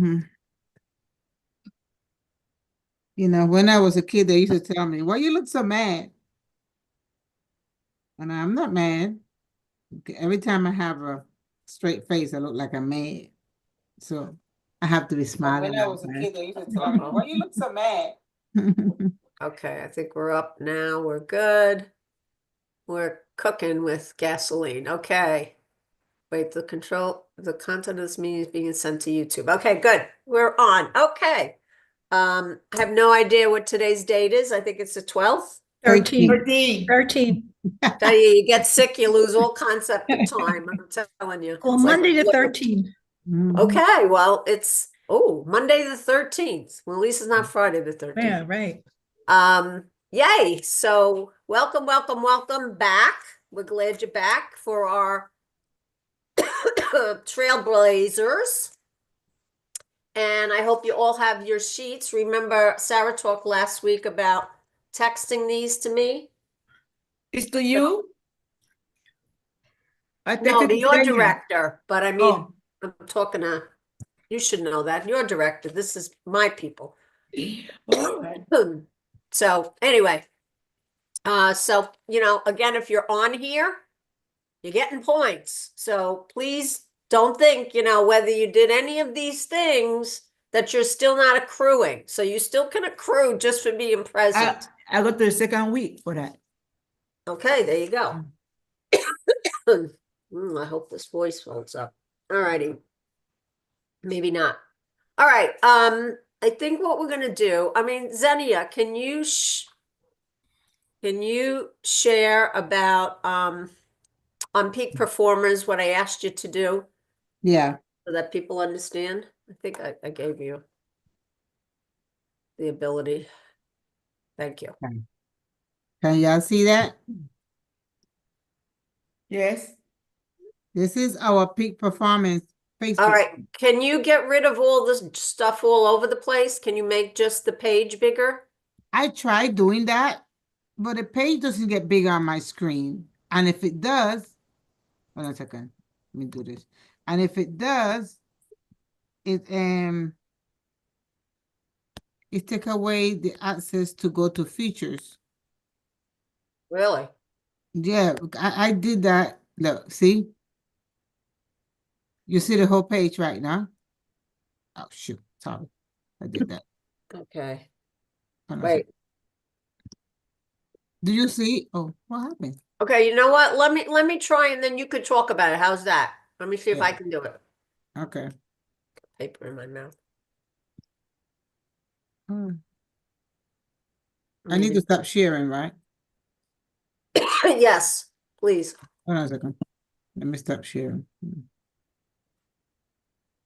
Mhm. You know, when I was a kid, they used to tell me, "Why you look so mad?" And I'm not mad. Every time I have a straight face, I look like I'm mad. So I have to be smiling. When I was a kid, they used to tell me, "Why you look so mad?" Okay, I think we're up now. We're good. We're cooking with gasoline. Okay. Wait, the content of this meeting is being sent to YouTube. Okay, good. We're on. Okay. I have no idea what today's date is. I think it's the 12th. 13. 13. Tell you, you get sick, you lose all concept of time. I'm telling you. Well, It's like- Monday to 13. Mhm. Okay, well, it's Monday the 13th. Well, at least it's not Friday the 13th. Yeah, right. Yay. So welcome back. We're glad you're back for our Trailblazers. And I hope you all have your sheets. Remember, Sarah talked last week about texting these to me. It's to you? I No, texted to your Xenia. director, but I mean, Oh. I'm talking to, you should know that. Your director. This is my people. All right. So anyway, so again, if you're on here, you're getting points. So please don't think, whether you did any of these things that you're still not accruing. So you still can accrue just for being present. I got the second week for that. Okay, there you go. I hope this voice holds up. All righty. Maybe not. All right. I think what we're gonna do, I mean, Xenia, can you share about on Peak Performers what I asked you to do Yeah. so that people understand? I think I gave you the ability. Thank you. Can y'all see that? Yes. This is our peak performance Facebook. All right. Can you get rid of all this stuff all over the place? Can you make just the page bigger? I tried doing that, but the page doesn't get bigger on my screen. And if it does, hold on a second. Let me do this. And if it does, it take away the access to go to features. Really? Yeah, I did that. Look, see? You see the whole page right now? Oh shoot, sorry. I did that. Okay. Hold on a Wait. second. Do you see? Oh, what happened? Okay, you know what? Let me try and then you could talk about it. How's that? Let me see if I Yeah. can do it. Okay. Paper in my mouth. I need to stop sharing, right? Yes, please. Hold on a second. Let me stop sharing.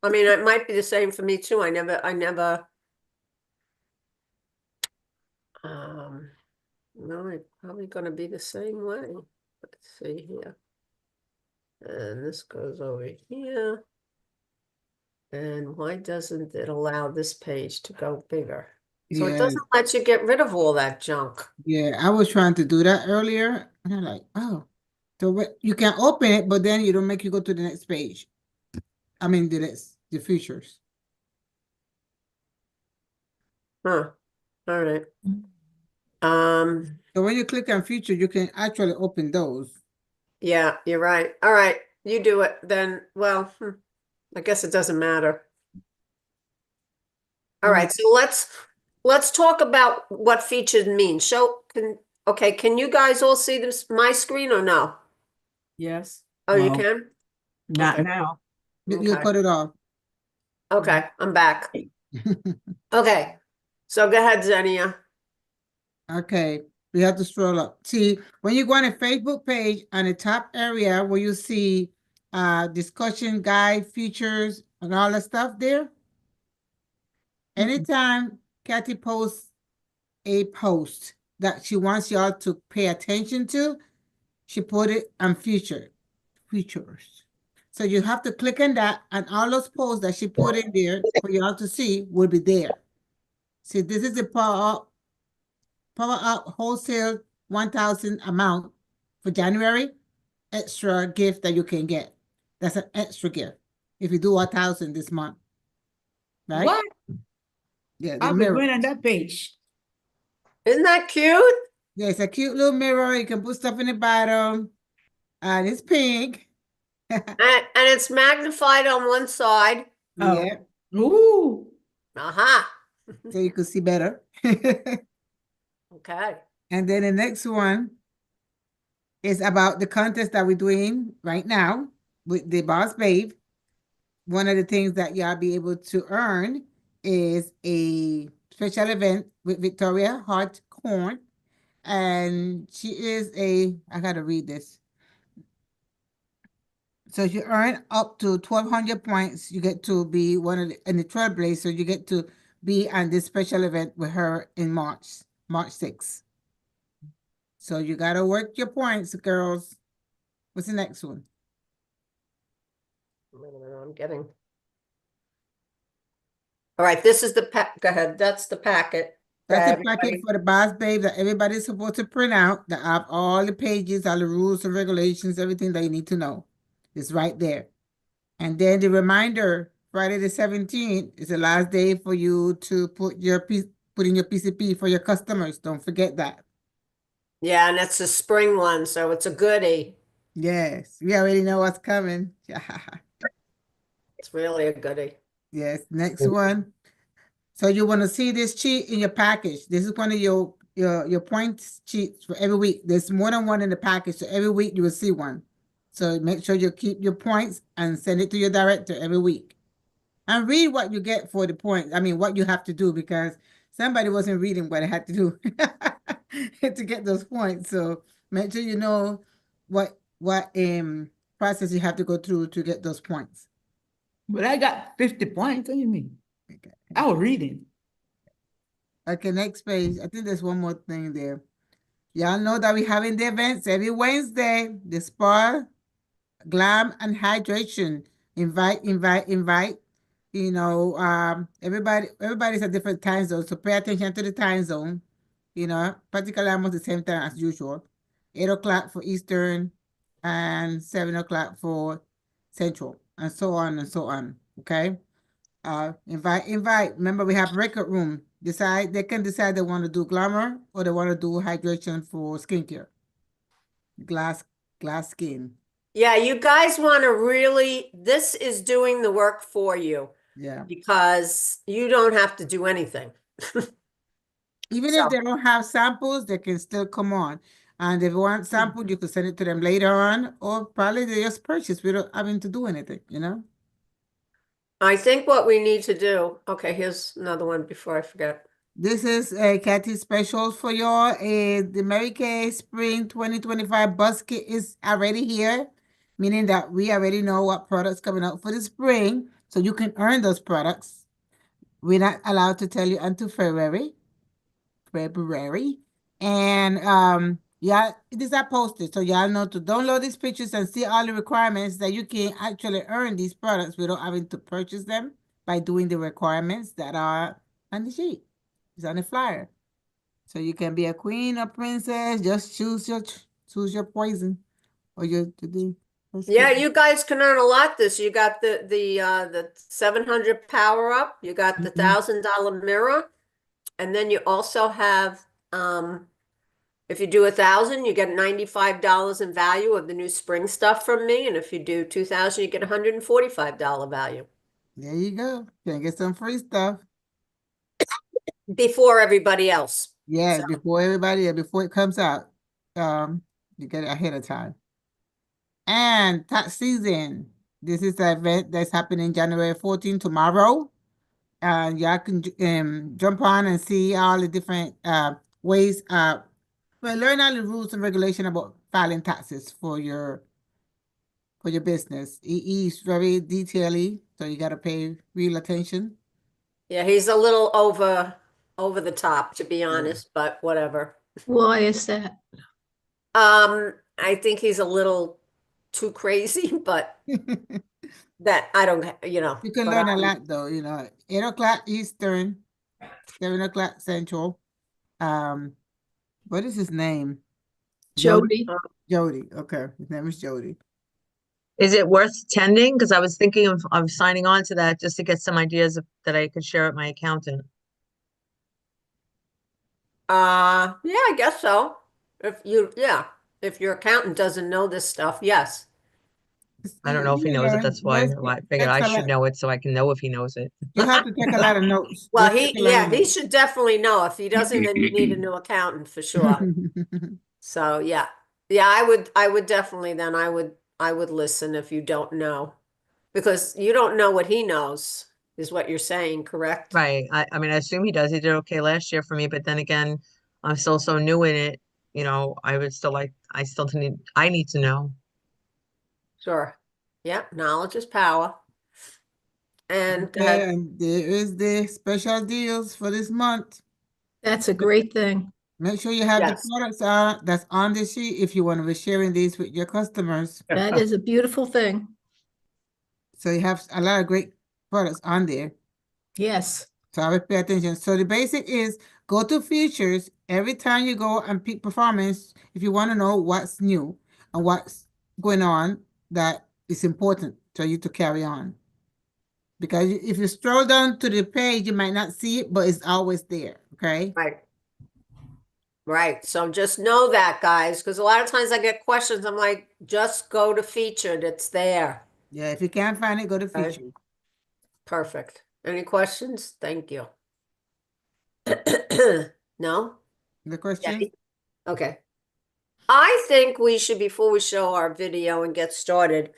I mean, it might be the same for me too. I never no, it's probably gonna be the same way. Let's see here. And this goes over here. And why doesn't it allow this page to go bigger? So it Yeah, doesn't let you get rid of all that junk. yeah. I was trying to do that earlier, and I'm like, oh, so you can open it, but then you don't make you go to the next page. I mean, the features. Huh. All right. So when you click on feature, you can actually open those. Yeah, you're right. All right, you do it then. Well, I guess it doesn't matter. All right, so let's talk about what featured means. Can you guys all see this my screen or no? Yes. Oh, you Well, can? not Okay. now. You Okay. cut it off. Okay, I'm back. Okay. So go ahead, Xenia. Okay, we have to scroll up. See, when you go on a Facebook page, on the top area where you see discussion guide, features, and all that stuff there, anytime Kathy posts a post that she wants y'all to pay attention to, she put it on features. So you have to click on that, and all those posts that she put in there for y'all to see will be there. See, this is the power up wholesale 1,000 amount for January extra gift that you can get. That's an extra gift if you do 1,000 this month. right? What? Yeah, the I'll be mirror. going on that page. Isn't that cute? Yeah, it's a cute little mirror. You can put stuff in the bottom. And it's pink. And it's magnified on one side. Oh. Yeah, Ooh. Aha. so you can see better. Okay. And then the next one is about the contest that we're doing right now with the Boss Babe. One of the things that y'all be able to earn is a special event with Victoria Hartcorn. And she is I gotta read this. So if you earn up to 1,200 points, you get to be one of in the Trailblazer. You get to be on this special event with her in March 6th. So you gotta work your points, girls. What's the next one? Wait a minute, I'm getting. All right, this is the pack. Go ahead. That's the packet. That's that the packet everybody- for the Boss Babe that everybody's supposed to print out that have all the pages, all the rules and regulations, everything that you need to know. It's right there. And then the reminder, Friday the 17th is the last day for you to put in your PCP for your customers. Don't forget that. Yeah, and it's a spring one, so it's a goodie. Yes, we already know what's coming. It's really a goodie. Yes, next one. So you want to see this cheat in your package. This is one of your points cheats for every week. There's more than one in the package, so every week you will see one. So make sure you keep your points and send it to your director every week. And read what you get for the points. I mean, what you have to do, because somebody wasn't reading what I had to do to get those points. So make sure you know what process you have to go through to get those points. But I got 50 points. What do you mean? Okay. I was reading. Okay, next page. I think there's one more thing there. Y'all know that we having the events every Wednesday. The spa, glam, and hydration. Invite, invite, invite. You know, everybody's at different time zones, so pay attention to the time zone. You know, particularly almost the same time as usual. 8 o'clock for Eastern and 7 o'clock for Central, and so on and so on. Okay. Invite. Remember, we have record room. They can decide they want to do glamour or they want to do hydration for skincare. Glass skin. Yeah, you guys want to really, this is doing the work for you Yeah. because you don't have to do anything. Even So- if they don't have samples, they can still come on. And if you want sample, you can send it to them later on, or probably they just purchase without having to do anything, you know? I think what we need to do, okay, here's another one before I forget. This is Kathy special for y'all. The Mary Kay Spring 2025 bus kit is already here, meaning that we already know what products coming out for the spring, so you can earn those products. We're not allowed to tell you until February. And yeah, these are posted, so y'all know to download these pictures and see all the requirements that you can actually earn these products without having to purchase them by doing the requirements that are on the sheet. It's on the flyer. So you can be a queen or princess, just choose your poison or Yeah, you guys can earn a lot this. You got the 700 power up, you got the Mhm. $1,000 mirror, and then you also have if you do 1,000, you get $95 in value of the new spring stuff from me, and if you do 2,000, you get $145 value There you go. Can get some free stuff. before everybody else. Yeah, So- before it comes out. You get it ahead of time. And tax season. This is the event that's happening January 14th tomorrow. And y'all can jump on and see all the different ways. Learn all the rules and regulation about filing taxes for your business. He's very detaily, so you gotta pay real attention. Yeah, he's a little over the top, to be honest, but whatever. Why is that? I think he's a little too crazy, but that I don't, You can but learn a lot though, 8 o'clock Eastern, 7 o'clock Central. What is his name? Jody. Jody. Okay, his name is Jody. Is it worth attending? Because I was thinking of signing on to that just to get some ideas that I could share with my accountant. Yeah, I guess so. If your accountant doesn't know this stuff, yes. I don't know if he knows it. That's why I figured I should know it so I can know if he knows it. You have to take a lot of notes. Well, Just take a lot of he notes. should definitely know. If he doesn't, then you need a new accountant for sure. So yeah. Yeah, I would definitely then I would listen if you don't know. Because you don't know what he knows, is what you're saying, correct? Right. I mean, I assume he does. He did okay last year for me, but then again, I'm still so new in it. I would still I need to know. Sure. Yeah, knowledge is power. And Okay, and there is the special deals for this month. That's a great thing. Make sure you have the Yes. products that's on the sheet if you want to be sharing these with your customers. That is a beautiful thing. So you have a lot of great products on there. Yes. So I would pay attention. So the basic is go to features every time you go and peak performance if you want to know what's new and what's going on that is important for you to carry on. Because if you scroll down to the page, you might not see it, but it's always there. Okay. right. Right. So just know that, guys, because a lot of times I get questions. I'm like, just go to featured. It's there. Yeah, if you can't find it, go to Okay. features. Perfect. Any questions? Thank you. No? The question? Debbie? Okay. I think we should, before we show our video and get started,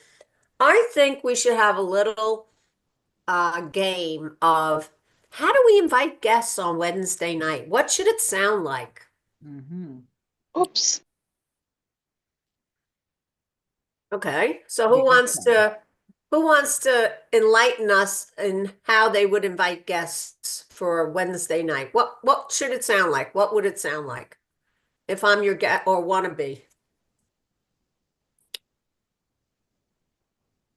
I think we should have a little game of how do we invite guests on Wednesday night? What should it sound like? Mm-hmm. Oops. Okay, so Yeah, who wants to enlighten us in how they would invite guests for Wednesday night? What should it sound like? What would it sound like if I'm your guest or wanna be?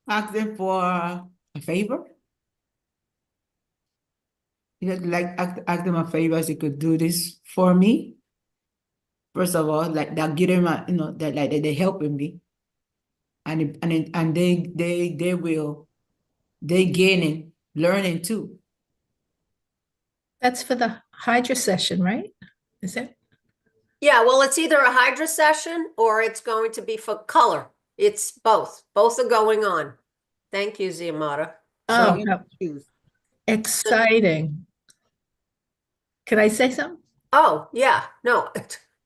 Ask them for a favor. Ask them a favor if they could do this for me. First of all, like they'll give them that like they're helping me. And they gaining, learning too. That's for the Hydra session, right? Is it? Yeah, well, it's either a Hydra session or it's going to be for color. It's both. Both are going on. Thank you, Ziamata. Oh, you no. choose. Exciting. Can I say something? Oh, yeah, no,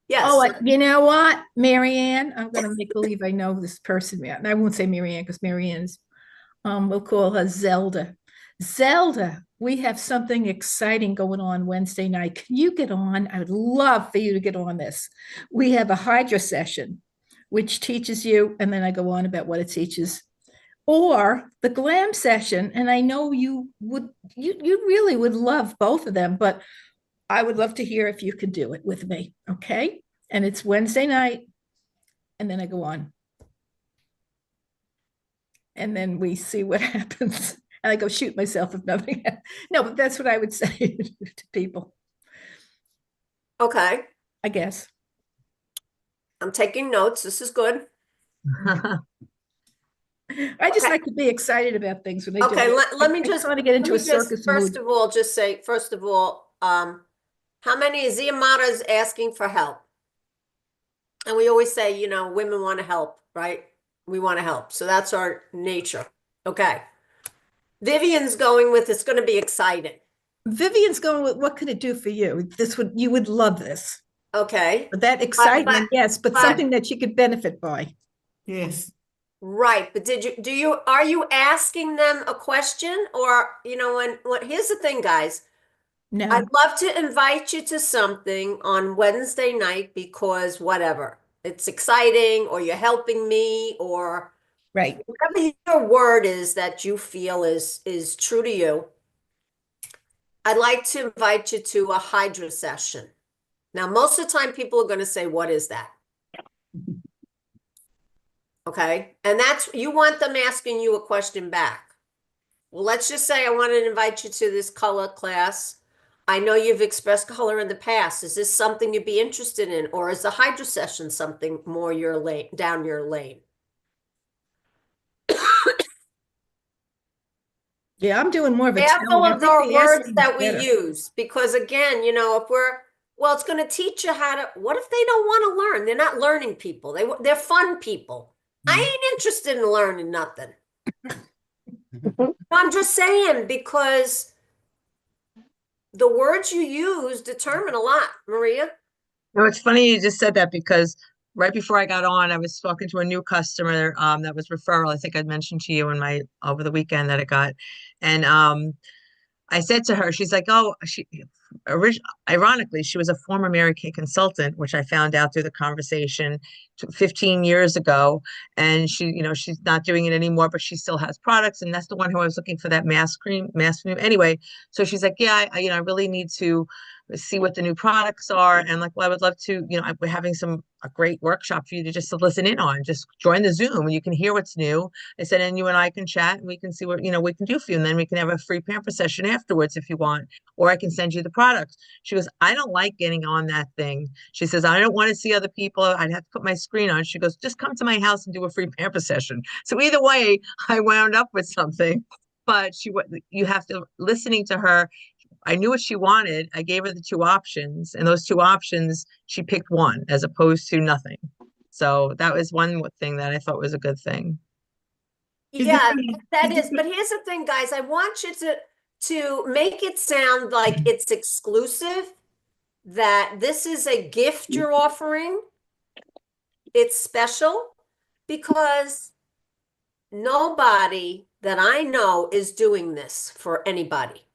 yes. Oh, you know what, Mary Ann? I'm gonna make believe I know this person. And I won't say Mary Ann because Mary Ann's, we'll call her Zelda. Zelda, we have something exciting going on Wednesday night. Can you get on? I would love for you to get on this. We have a Hydra session, which teaches you, and then I go on about what it teaches, or the glam session. And I know you really would love both of them, but I would love to hear if you could do it with me. Okay. And it's Wednesday night. And then I go on. And then we see what happens. And I go shoot myself if nothing. No, but that's what I would say to people, Okay, I guess. I'm taking notes. This is good. I just Okay. like to be excited about things when they do Okay, it. let me I just. want to get into a let me just, circus First mood. of all, just say, first of all, how many Ziamata is asking for help? And we always say, women want to help, right? We want to help. So that's our nature. Okay. Vivian's going with, it's going to be exciting. Vivian's going with, what could it do for you? You would love this. Okay. But that excitement, yes, but but- something that you could benefit by. Yes. Right. But are you asking them a question or, here's the thing, guys. No, I'd love to invite you to something on Wednesday night because whatever, it's exciting or you're helping me or right. whatever your word is that you feel is true to you. I'd like to invite you to a Hydra session. Now, most of the time people are going to say, what is that? Okay. And you want them asking you a question back. Well, let's just say I want to invite you to this color class. I know you've expressed color in the past. Is this something you'd be interested in? Or is the Hydra session something more down your lane? Yeah, I'm doing more of a Careful telling. I of think the the words asking is that we better. use, because again, if well, it's going to teach you how to, what if they don't want to learn? They're not learning people. They're fun people. I ain't interested in learning nothing. I'm just saying, because the words you use determine a lot, Maria. No, it's funny you just said that because right before I got on, I was talking to a new customer that was referral. I think I'd mentioned to you in my over the weekend that it got. And I said to her, she's like, oh, ironically, she was a former Mary Kay consultant, which I found out through the conversation 15 years ago. And she's not doing it anymore, but she still has products. And that's the one who I was looking for that mask cream. Anyway, so she's like, yeah, I really need to see what the new products are. And like, well, I would love to, we're having a great workshop for you to just to listen in on. Just join the Zoom and you can hear what's new. I said, and you and I can chat and we can see what, we can do for you. And then we can have a free pamper session afterwards if you want, or I can send you the products. She goes, I don't like getting on that thing. She says, I don't want to see other people. I'd have to put my screen on. She goes, just come to my house and do a free pamper session. So either way, I wound up with something, but you have to, listening to her, I knew what she wanted. I gave her the two options, and those two options, she picked one as opposed to nothing. So that was one thing that I thought was a good thing. Yeah, that is. But here's the thing, guys. I want you to make it sound like it's exclusive, that this is a gift you're offering. It's special, because nobody that I know is doing this for anybody.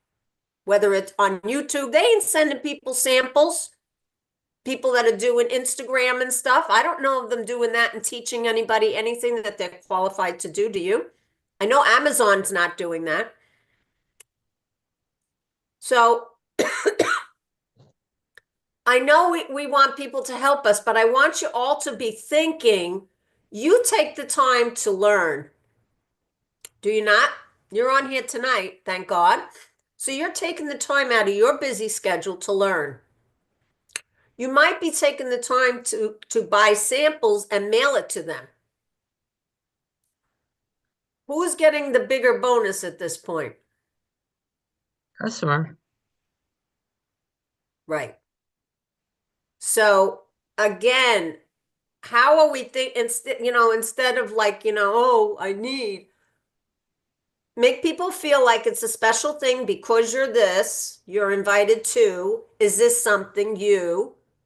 Whether it's on YouTube, they ain't sending people samples. People that are doing Instagram and stuff, I don't know of them doing that and teaching anybody anything that they're qualified to do. Do you? I know Amazon's not doing that. So I know we want people to help us, but I want you all to be thinking, you take the time to learn. Do you not? You're on here tonight, thank God. So you're taking the time out of your busy schedule to learn. You might be taking the time to buy samples and mail it to them. Who's getting the bigger bonus at this point? Customer. Right. So again, how are we instead of like, oh, I need, make people feel like it's a special thing because you're invited to. Is this something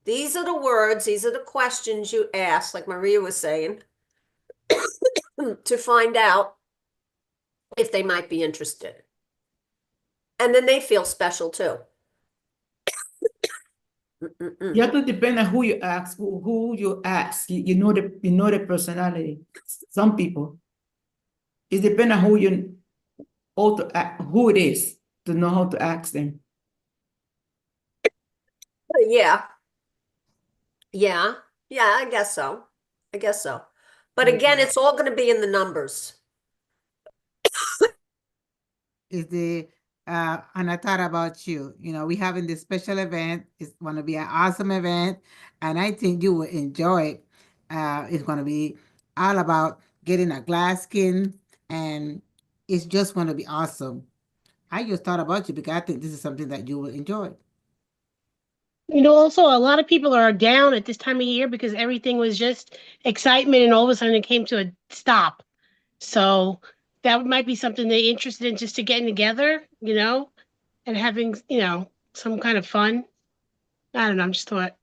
these are the words, these are the questions you ask, like Maria was saying, to find out if they might be interested. And then they feel special too. You have to depend on who you ask, who you ask. You know the personality. Some people, it depends on who it is to know how to ask them. Yeah. Yeah. Yeah, I guess so. I guess so. But again, it's all going to be in the numbers. And I thought about you. We having this special event. It's going to be an awesome event, and I think you will enjoy it. It's going to be all about getting a glass skin, and it's just going to be awesome. I just thought about you because I think this is something that you will enjoy. Also, a lot of people are down at this time of year because everything was just excitement and all of a sudden it came to a stop. So that might be something they're interested in, just to getting together, and having, some kind of fun. I don't know, I'm just thought.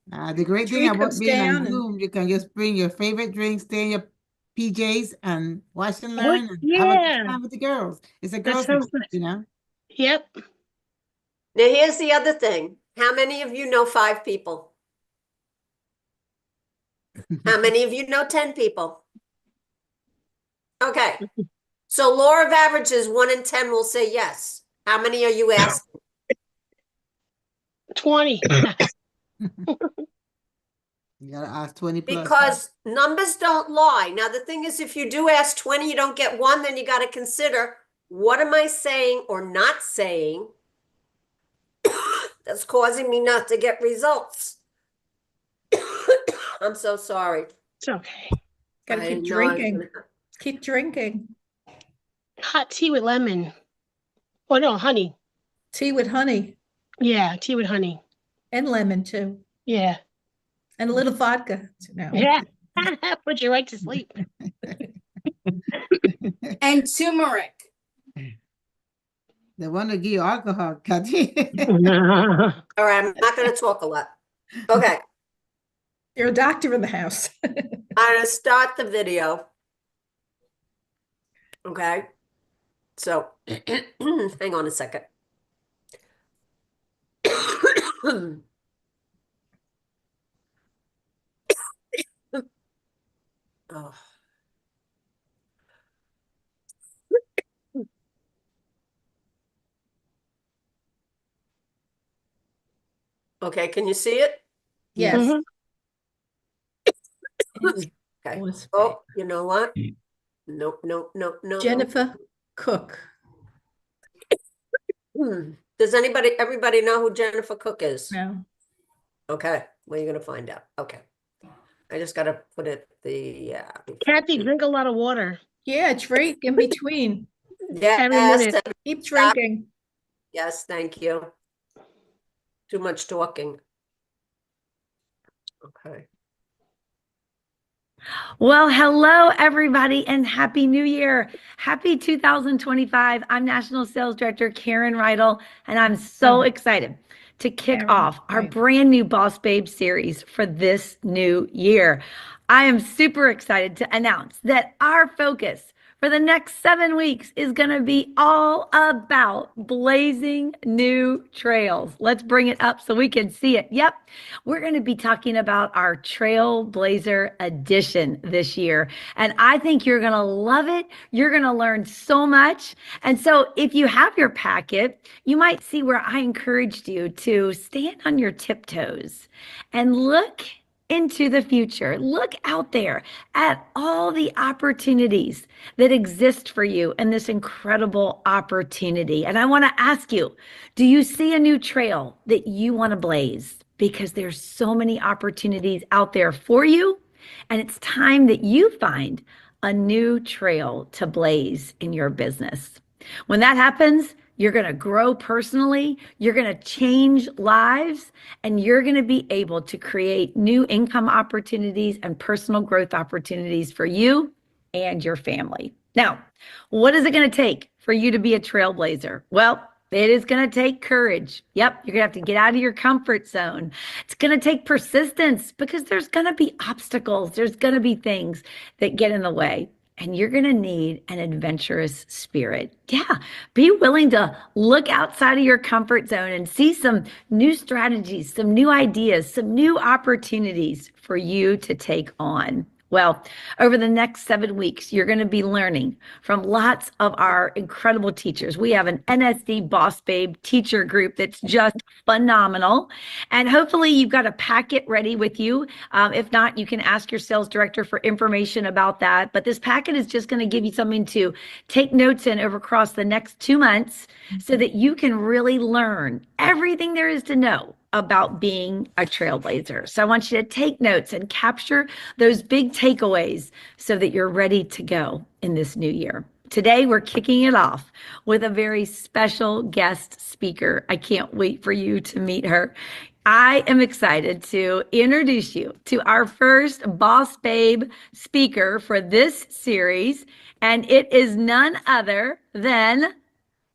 The great thing Tree about comes being on down and Zoom, you can just bring your favorite drink, stay in your PJs, and watch and Oh, learn and have a good time with the girls. It's a that girls' sounds night, nice. Yep. Now, here's the other thing. How many of you know 5 people? How many of you know 10 people? Okay. So law of averages, 1 in 10 will say yes. How many are you asking? 20. You gotta ask 20 plus. Because numbers don't lie. Now, the thing is, if you do ask 20, you don't get 1, then you got to consider, what am I saying or not saying that's causing me not to get results? I'm so sorry. It's okay. gotta I keep know I was drinking. gonna- Keep drinking. Hot tea with lemon. Oh no, honey. Tea with honey Yeah, tea with honey. and lemon too, Yeah. and a little vodka. No. Yeah. Put you right to sleep. And turmeric. They want to give you alcohol, Kathy. All right, I'm not gonna talk a lot. Okay, You're a doctor in the house. I'm gonna start the video. Okay, so hang on a second. Oh. Okay, can you see it? Yes. Mhm. Okay. Was Oh, you know what? Nope, nope, nope, nope. Jennifer Cook. Does everybody know who Jennifer Cook is? No. Okay, well, you're gonna find out. Okay. I just gotta put it Kathy, drink a lot of water. Yeah, drink in between. Every Yes, minute. Keep drinking. yes, thank you. Too much talking. Okay. Well, hello, everybody, and Happy New Year. Happy 2025. I'm National Sales Director Karen Reidel, and I'm so excited to kick Karen, off our right. brand new Boss Babe series for this new year. I am super excited to announce that our focus for the next 7 weeks is going to be all about blazing new trails. Let's bring it up so we can see it. Yep. We're going to be talking about our Trailblazer edition this year. And I think you're going to love it. You're going to learn so much. And so if you have your packet, you might see where I encouraged you to stand on your tiptoes and look into the future. Look out there at all the opportunities that exist for you in this incredible opportunity. And I want to ask you, do you see a new trail that you want to blaze? Because there's so many opportunities out there for you. And it's time that you find a new trail to blaze in your business. When that happens, you're going to grow personally, you're going to change lives, and you're going to be able to create new income opportunities and personal growth opportunities for you and your family. Now, what is it going to take for you to be a trailblazer? Well, it is going to take courage. Yep, you're going to have to get out of your comfort zone. It's going to take persistence because there's going to be obstacles. There's going to be things that get in the way. And you're going to need an adventurous spirit. Yeah, be willing to look outside of your comfort zone and see some new strategies, some new ideas, some new opportunities for you to take on. Well, over the next 7 weeks, you're going to be learning from lots of our incredible teachers. We have an NSD Boss Babe teacher group that's just phenomenal. And hopefully you've got a packet ready with you. If not, you can ask your sales director for information about that. But this packet is just going to give you something to take notes in over across the next 2 months so that you can really learn everything there is to know about being a trailblazer. So I want you to take notes and capture those big takeaways so that you're ready to go in this new year. Today, we're kicking it off with a very special guest speaker. I can't wait for you to meet her. I am excited to introduce you to our first Boss Babe speaker for this series, and it is none other than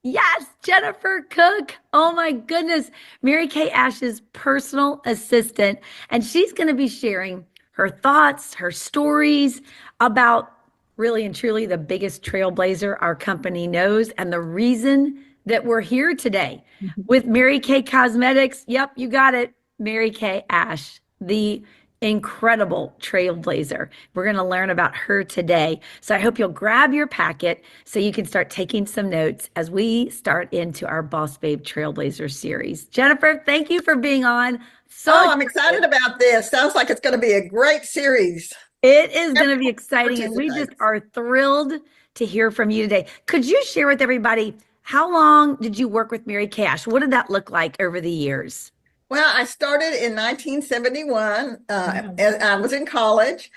yes, Jennifer Cook. Oh my goodness. Mary Kay Ash's personal assistant. And she's going to be sharing her thoughts, her stories about really and truly the biggest trailblazer our company knows and the reason that we're here today with Mary Kay Cosmetics. Yep, you got it. Mary Kay Ash, the incredible trailblazer. We're going to learn about her today. So I hope you'll grab your packet so you can start taking some notes as we start into our Boss Babe Trailblazer series. Jennifer, thank you for being on. I'm excited about this. Sounds like it's going to be a great series. It is going to be exciting, and we just participates. are thrilled to hear from you today. Could you share with everybody, how long did you work with Mary Kay Ash? What did that look like over the years? Well, I started in 1971. I was in college.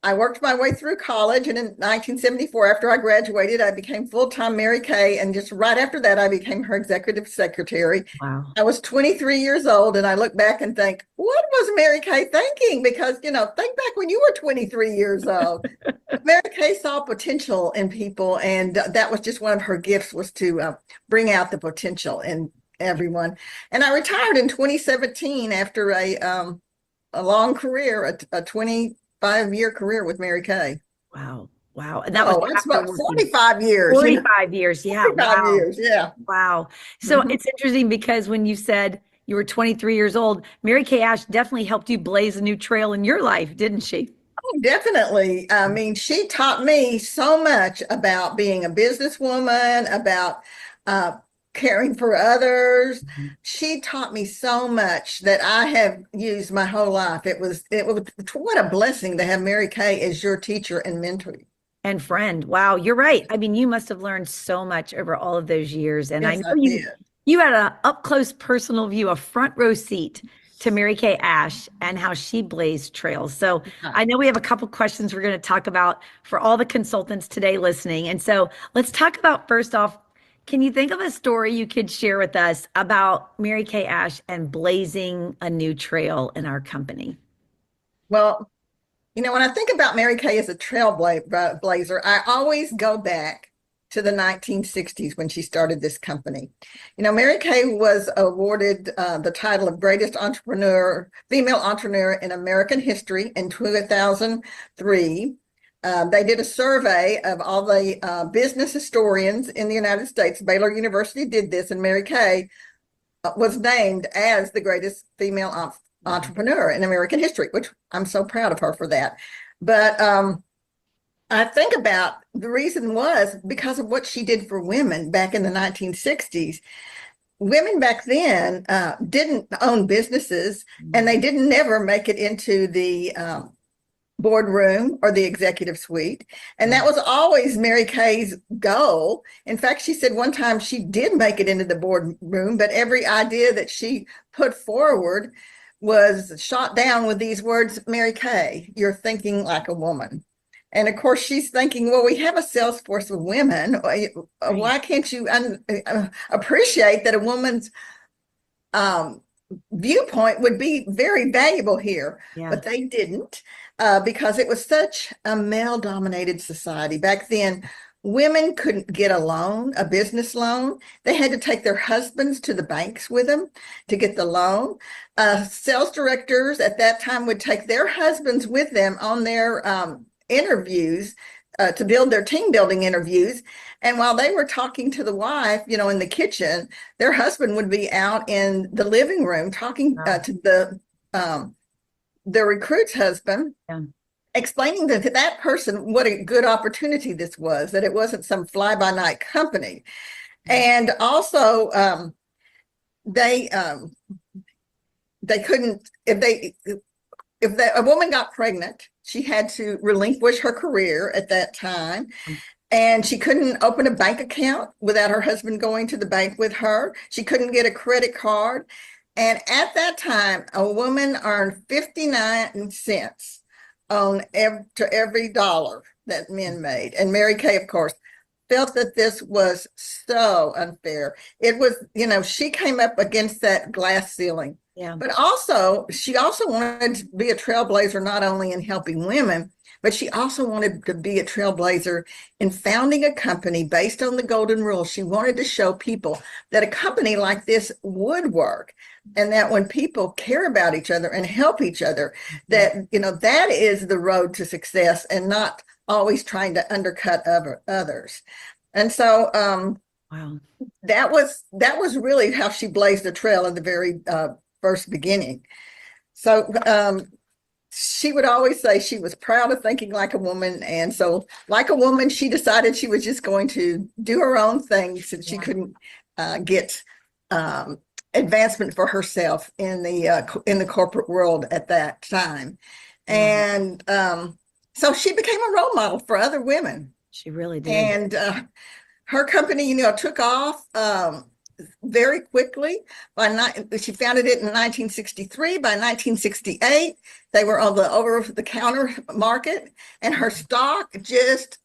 I worked my way through college, and in 1974, after I graduated, I became full-time Mary Kay, and just right after that, I became her executive secretary. Wow. I was 23 years old, and I look back and think, what was Mary Kay thinking? Because, think back when you were 23 years old. Mary Kay saw potential in people, and that was just one of her gifts, was to bring out the potential in everyone. And I retired in 2017 after a long career, a 25-year career with Mary Kay. Wow. Wow. And that was That's after about working 45 years. 45 years. Yeah. 45 Wow. years, yeah. Wow. So Mhm. it's interesting because when you said you were 23 years old, Mary Kay Ash definitely helped you blaze a new trail in your life, didn't she? Oh, definitely. I mean, she taught me so much about being a businesswoman, about caring for others. She taught me so much that I have used my whole life. It was what a blessing to have Mary Kay as your teacher and mentor. And friend. Wow, you're right. I mean, you must have learned so much over all of those years. And I Yes, know I did. you had an up close personal view, a front row seat to Mary Kay Ash and how she blazed trails. So I know we have a couple questions we're going to talk about for all the consultants today listening. And so let's talk about, first off, can you think of a story you could share with us about Mary Kay Ash and blazing a new trail in our company? Well, when I think about Mary Kay as a trailblazer, I always go back to the 1960s when she started this company. Mary Kay was awarded the title of greatest female entrepreneur in American history in 2003. They did a survey of all the business historians in the United States. Baylor University did this, and Mary Kay was named as the greatest female entrepreneur in American history, which I'm so proud of her for that. But I think about the reason was because of what she did for women back in the 1960s. Women back then didn't own businesses, and they didn't never make it into the boardroom or the executive suite. And that was always Mary Kay's goal. In fact, she said one time she did make it into the boardroom, but every idea that she put forward was shot down with these words, Mary Kay, you're thinking like a woman. And of course, she's thinking, well, we have a sales force of women. Why can't you appreciate that a woman's viewpoint would be very valuable here? Yeah. But they didn't, because it was such a male-dominated society. Back then, women couldn't get a business loan. They had to take their husbands to the banks with them to get the loan. Sales directors at that time would take their husbands with them on their interviews to build their team building interviews. And while they were talking to the wife, in the kitchen, their husband would be out in the living room talking to the recruit's husband, explaining to that person what a good opportunity this was, that it wasn't some fly-by-night company. And also, they couldn't, if a woman got pregnant, she had to relinquish her career at that time. And she couldn't open a bank account without her husband going to the bank with her. She couldn't get a credit card. And at that time, a woman earned 59 cents to every dollar that men made. And Mary Kay, of course, felt that this was so unfair. It was, she came up against that glass ceiling. Yeah. But she also wanted to be a trailblazer, not only in helping women, but she also wanted to be a trailblazer in founding a company based on the golden rule. She wanted to show people that a company like this would work, and that when people care about each other and help each other, that, that is the road to success, and not always trying to undercut others. And so wow, that was really how she blazed the trail in the very first beginning. So she would always say she was proud of thinking like a woman. And so, like a woman, she decided she was just going to do her own thing, since she couldn't get advancement for herself in the corporate world at that time. And so she became a role model for other women. She really did. And her company, took off. very quickly. She founded it in 1963. By 1968, they were on the over-the-counter market, and her stock just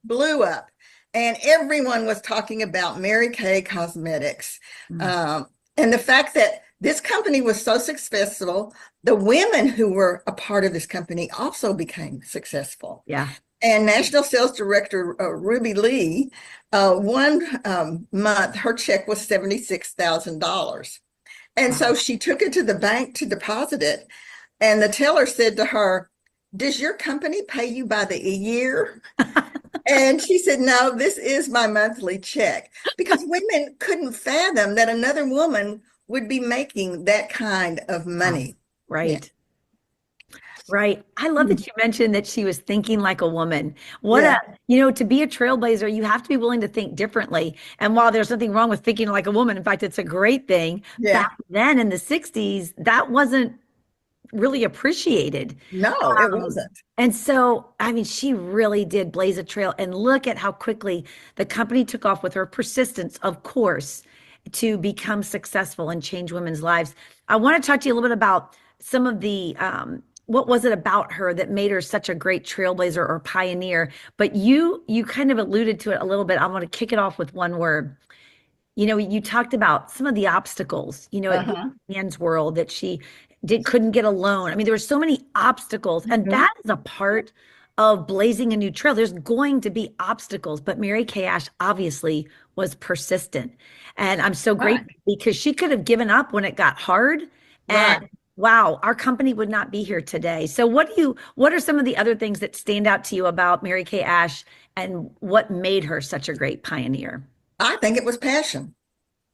blew up. And everyone was talking about Mary Kay Cosmetics. And the fact that this company was so successful, the women who were a part of this company also became successful. Yeah. And National Sales Director Ruby Lee, one month, her check was $76,000. And so she took it to the bank to deposit it. And the teller said to her, "Does your company pay you by the year?" And she said, "No, this is my monthly check." Because women couldn't fathom that another woman would be making that kind of money. Right. Yeah. Right. I love that you mentioned that she was thinking like a woman. Yeah. To be a trailblazer, you have to be willing to think differently. And while there's nothing wrong with thinking like a woman, in fact, it's a great thing. Yeah. Back then in the 60s, that wasn't really appreciated. No, it wasn't. And so, I mean, she really did blaze a trail. And look at how quickly the company took off with her persistence, of course, to become successful and change women's lives. I want to talk to you a little bit about some of the what was it about her that made her such a great trailblazer or pioneer? But you kind of alluded to it a little bit. I want to kick it off with one word. You talked about some of the obstacles, in Anne's world that she couldn't get a loan. I mean, there were so many obstacles, and that is a part of blazing a new trail. There's going to be obstacles, but Mary Kay Ash obviously was persistent. And I'm so grateful because she could have given up when it got hard. And wow, our company would not be here today. So what are some of the other things that stand out to you about Mary Kay Ash and what made her such a great pioneer? I think it was passion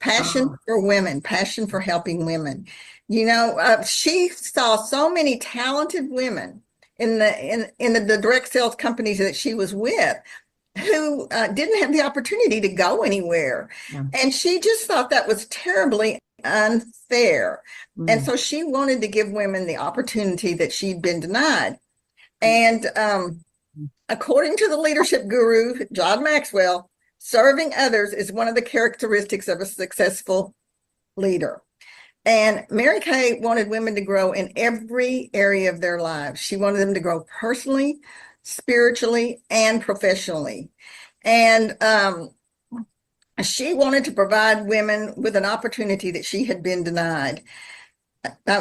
for women, passion for helping women. She saw so many talented women in the direct sales companies that she was with who didn't have the opportunity to go anywhere. Yeah. And she just thought that was terribly unfair. And so she wanted to give women the opportunity that she'd been denied. And according to the leadership guru, John Maxwell, serving others is one of the characteristics of a successful leader. And Mary Kay wanted women to grow in every area of their lives. She wanted them to grow personally, spiritually, and professionally. And she wanted to provide women with an opportunity that she had been denied.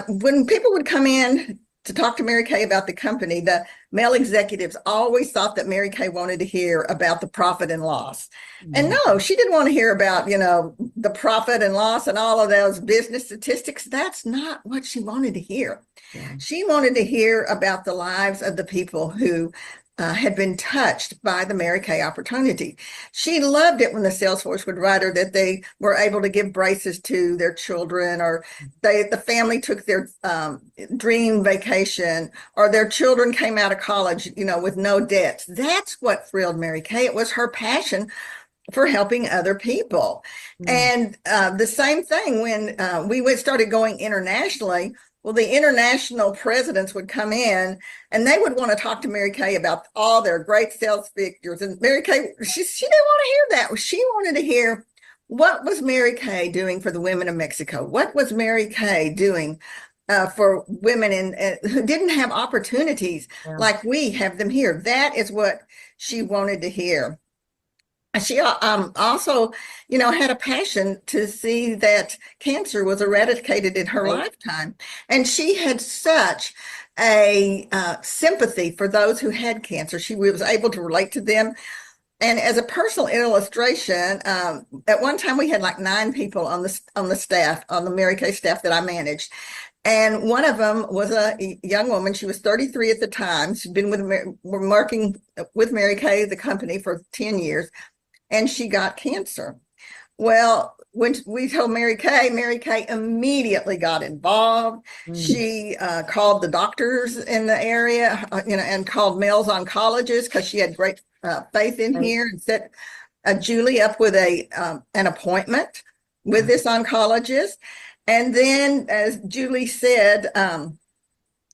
When people would come in to talk to Mary Kay about the company, the male executives always thought that Mary Kay wanted to hear about the profit and loss. And no, she didn't want to hear about, the profit and loss and all of those business statistics. That's not what she wanted to hear. Yeah. She wanted to hear about the lives of the people who had been touched by the Mary Kay opportunity. She loved it when the sales force would write her that they were able to give braces to their children, or the family took their dream vacation, or their children came out of college, with no debts. That's what thrilled Mary Kay. It was her passion for helping other people. And the same thing when we started going internationally. Well, the international presidents would come in and they would want to talk to Mary Kay about all their great sales figures. And Mary Kay, she didn't want to hear that. She wanted to hear, what was Mary Kay doing for the women of Mexico? What was Mary Kay doing for women who didn't have opportunities like we have them here? That is what she wanted to hear. She also, had a passion to see that cancer was eradicated in her lifetime. And she had such a sympathy for those who had cancer. She was able to relate to them. And as a personal illustration, at one time we had like 9 people on the staff, on the Mary Kay staff that I managed. And one of them was a young woman. She was 33 at the time. She'd been working with Mary Kay, the company, for 10 years. And she got cancer. Well, when we told Mary Kay immediately got involved. She called the doctors in the area, and called males oncologists because she had great faith in here, and set Julie up with an appointment with this oncologist. And then, as Julie said,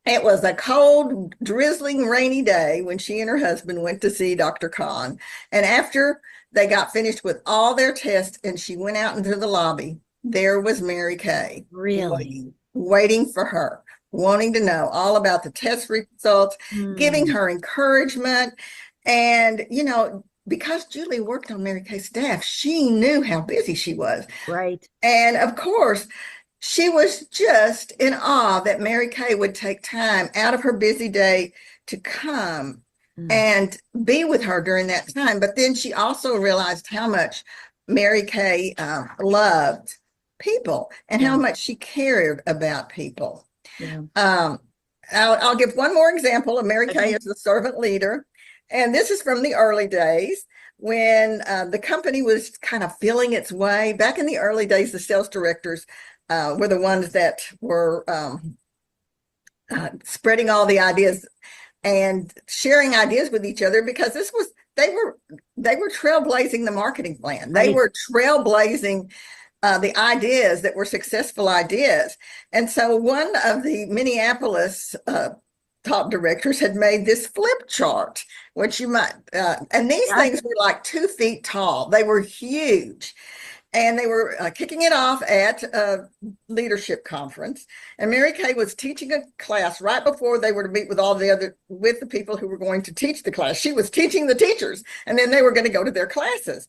it was a cold, drizzling, rainy day when she and her husband went to see Dr. Khan. And after they got finished with all their tests and she went out into the lobby. There was Mary Kay. Really? Waiting for her, wanting to know all about the test results, giving Hmm. her encouragement. And, because Julie worked on Mary Kay's staff, she knew how busy she was. Right. And of course, she was just in awe that Mary Kay would take time out of her busy day to come and be with her during that time. But then she also realized how much Mary Kay loved people and how much she cared about people. Yeah. I'll give one more example of Mary Kay as the servant leader. And this is from the early days when the company was kind of feeling its way. Back in the early days, the sales directors were the ones that were spreading all the ideas and sharing ideas with each other, because they were trailblazing the marketing plan. They were trailblazing the ideas that were successful ideas. And so one of the Minneapolis top directors had made this flip chart, which you might, and these things were like 2 feet tall. They were huge. And they were kicking it off at a leadership conference. And Mary Kay was teaching a class right before they were to meet with with the people who were going to teach the class. She was teaching the teachers, and then they were going to go to their classes.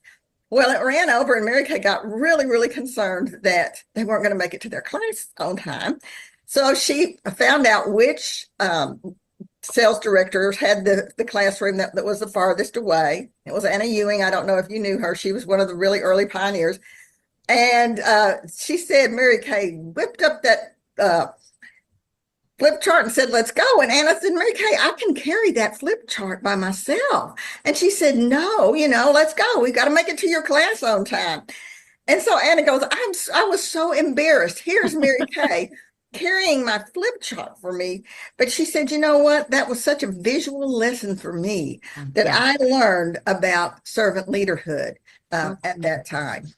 Well, it ran over, and Mary Kay got really, really concerned that they weren't going to make it to their class on time. So she found out which sales directors had the classroom that was the farthest away. It was Anna Ewing. I don't know if you knew her. She was one of the really early pioneers. And she said, Mary Kay whipped up that flip chart and said, let's go. And Anna said, Mary Kay, I can carry that flip chart by myself. And she said, no, let's go. We got to make it to your class on time. And so Anna goes, I was so embarrassed. Here's Mary Kay carrying my flip chart for me. But she said, you know what? That was such a visual lesson for me that I learned about servant leaderhood at that time.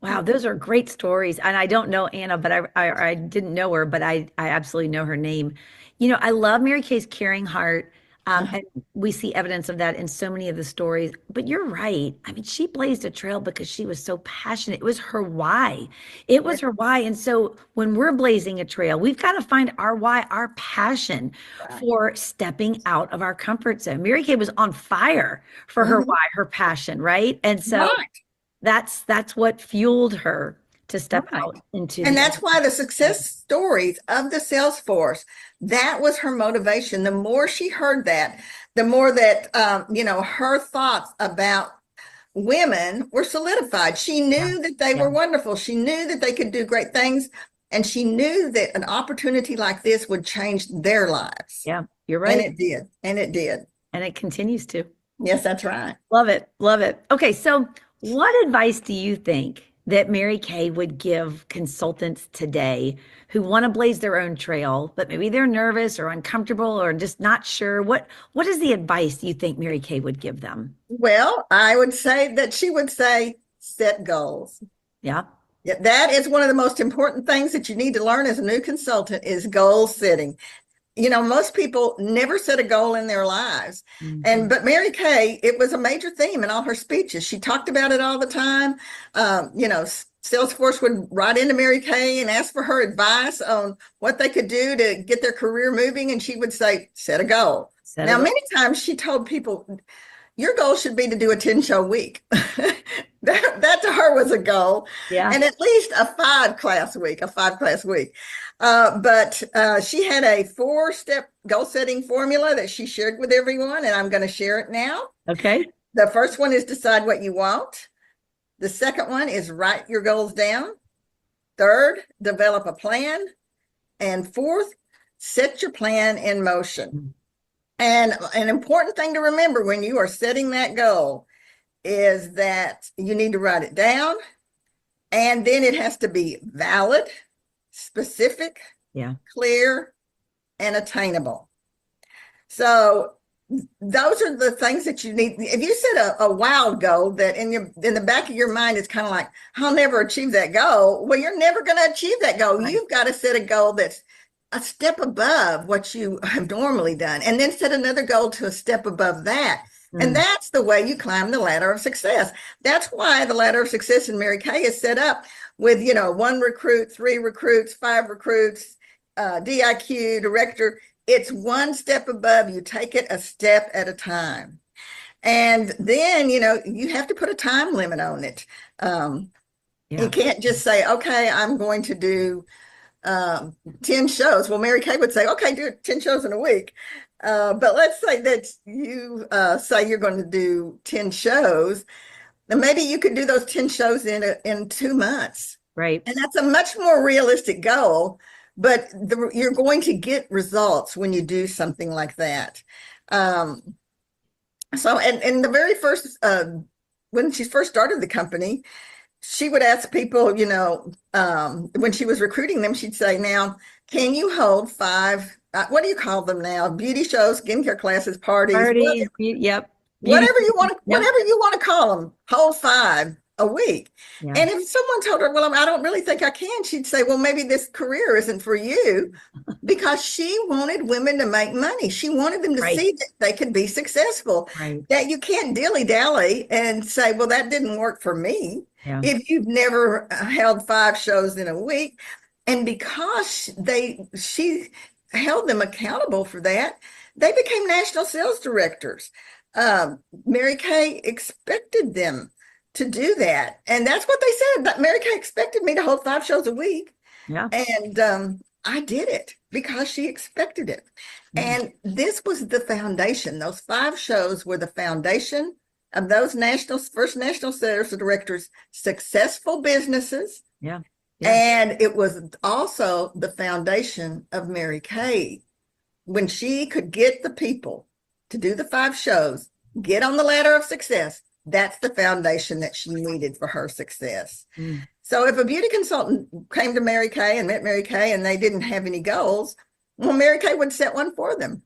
Wow, those are great stories. And I don't know Anna, but I didn't know her, but I absolutely know her name. I love Mary Kay's caring heart. And we see evidence of that in so many of the stories. But you're right. I mean, she blazed a trail because she was so passionate. It was her why. It was her why. And so when we're blazing a trail, we've got to find our why, our passion for stepping out of our comfort zone. Mary Kay was on fire for her why, her passion, right? And so that's what fueled her to step out into. And that's why the success stories of the sales force, that was her motivation. The more she heard that, the more that, her thoughts about women were solidified. She knew that they were wonderful. She knew that they could do great things. And she knew that an opportunity like this would change their lives. Yeah, you're right. And it did. And it did. And it continues to. Yes, that's right. Love it. Love it. Okay. So what advice do you think that Mary Kay would give consultants today who want to blaze their own trail, but maybe they're nervous or uncomfortable or just not sure? What is the advice you think Mary Kay would give them? Well, I would say that she would say, set goals. Yeah. Yeah, that is one of the most important things that you need to learn as a new consultant is goal setting. Most people never set a goal in their lives. But Mary Kay, it was a major theme in all her speeches. She talked about it all the time. Salesforce would write into Mary Kay and ask for her advice on what they could do to get their career moving. And she would say, set a goal. Many times she told people, your goal should be to do a 10-show week. That to her was a goal. Yeah. And at least a 5-class week. But she had a 4-step goal setting formula that she shared with everyone, and I'm going to share it now. Okay. The first one is decide what you want. The second one is write your goals down. Third, develop a plan. And fourth, set your plan in motion. And an important thing to remember when you are setting that goal is that you need to write it down, and then it has to be valid, specific, clear, and attainable. So those are the things that you need. If you set a wild goal that in the back of your mind is kind of like, I'll never achieve that goal. Well, you're never going to achieve that goal. You've got to set a goal that's a step above what you have normally done, and then set another goal to a step above that. And that's the way you climb the ladder of success. That's why the ladder of success in Mary Kay is set up with, 1 recruit, 3 recruits, 5 recruits, DIQ, director. It's one step above. You take it a step at a time. And then, you have to put a time limit on it. You can't just say, okay, I'm going to do 10 shows. Well, Mary Kay would say, okay, do 10 shows in a week. But let's say that you say you're going to do 10 shows. Then maybe you could do those 10 shows in 2 months. Right. And that's a much more realistic goal, but you're going to get results when you do something like that. So, and the very first, when she first started the company, she would ask people, when she was recruiting them, she'd say, now, can you hold 5, what do you call them now? Beauty shows, skincare classes, parties, Yep. whatever you want to call them, hold 5 a week. Yeah. And if someone told her, well, I don't really think I can, she'd say, well, maybe this career isn't for you, because she wanted women to make money. She wanted them to see that they could be successful, that you can't dilly-dally and say, well, that didn't work for me. Yeah. If you've never held 5 shows in a week. And because she held them accountable for that, they became national sales directors. Mary Kay expected them to do that. And that's what they said. That Mary Kay expected me to hold 5 shows a week. Yeah. And I did it because she expected it. And this was the foundation. Those 5 shows were the foundation of those first national sales directors' successful businesses. Yeah. And it was also the foundation of Mary Kay. When she could get the people to do the 5 shows, get on the ladder of success, that's the foundation that she needed for her success. So if a beauty consultant came to Mary Kay and met Mary Kay and they didn't have any goals, well, Mary Kay would set one for them.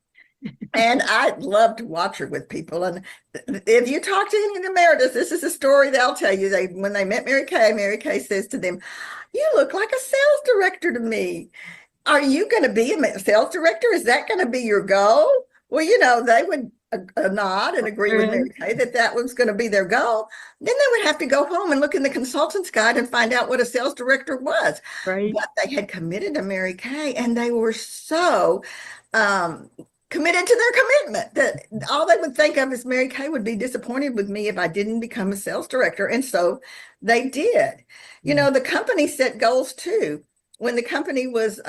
And I love to watch her with people. And if you talk to any of the emeritus, this is a story they'll tell you. When they met Mary Kay says to them, you look like a sales director to me. Are you going to be a sales director? Is that going to be your goal? Well, they would nod and agree with Mary Kay that was going to be their goal. Then they would have to go home and look in the consultant's guide and find out what a sales director was. Right. But they had committed to Mary Kay, and they were so committed to their commitment that all they would think of is Mary Kay would be disappointed with me if I didn't become a sales director. And so they did. The company set goals too. When the company was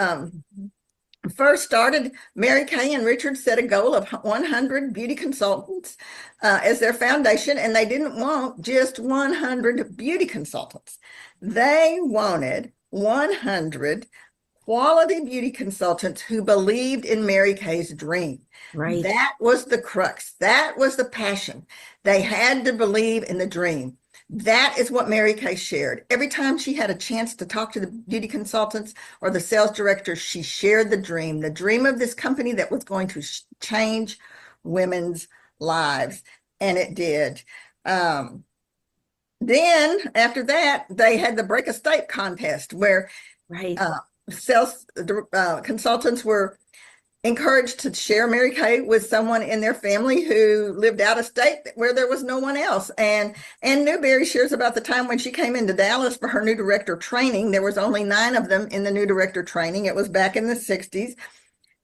first started, Mary Kay and Richard set a goal of 100 beauty consultants as their foundation, and they didn't want just 100 beauty consultants. They wanted 100 quality beauty consultants who believed in Mary Kay's dream. Right. That was the crux. That was the passion. They had to believe in the dream. That is what Mary Kay shared. Every time she had a chance to talk to the beauty consultants or the sales directors, she shared the dream of this company that was going to change women's lives. And it did. Then after that, they had the Break a State contest where sales consultants were encouraged to share Mary Kay with someone in their family who lived out of state where there was no one else. And Ann Newberry shares about the time when she came into Dallas for her new director training. There was only 9 of them in the new director training. It was back in the 60s.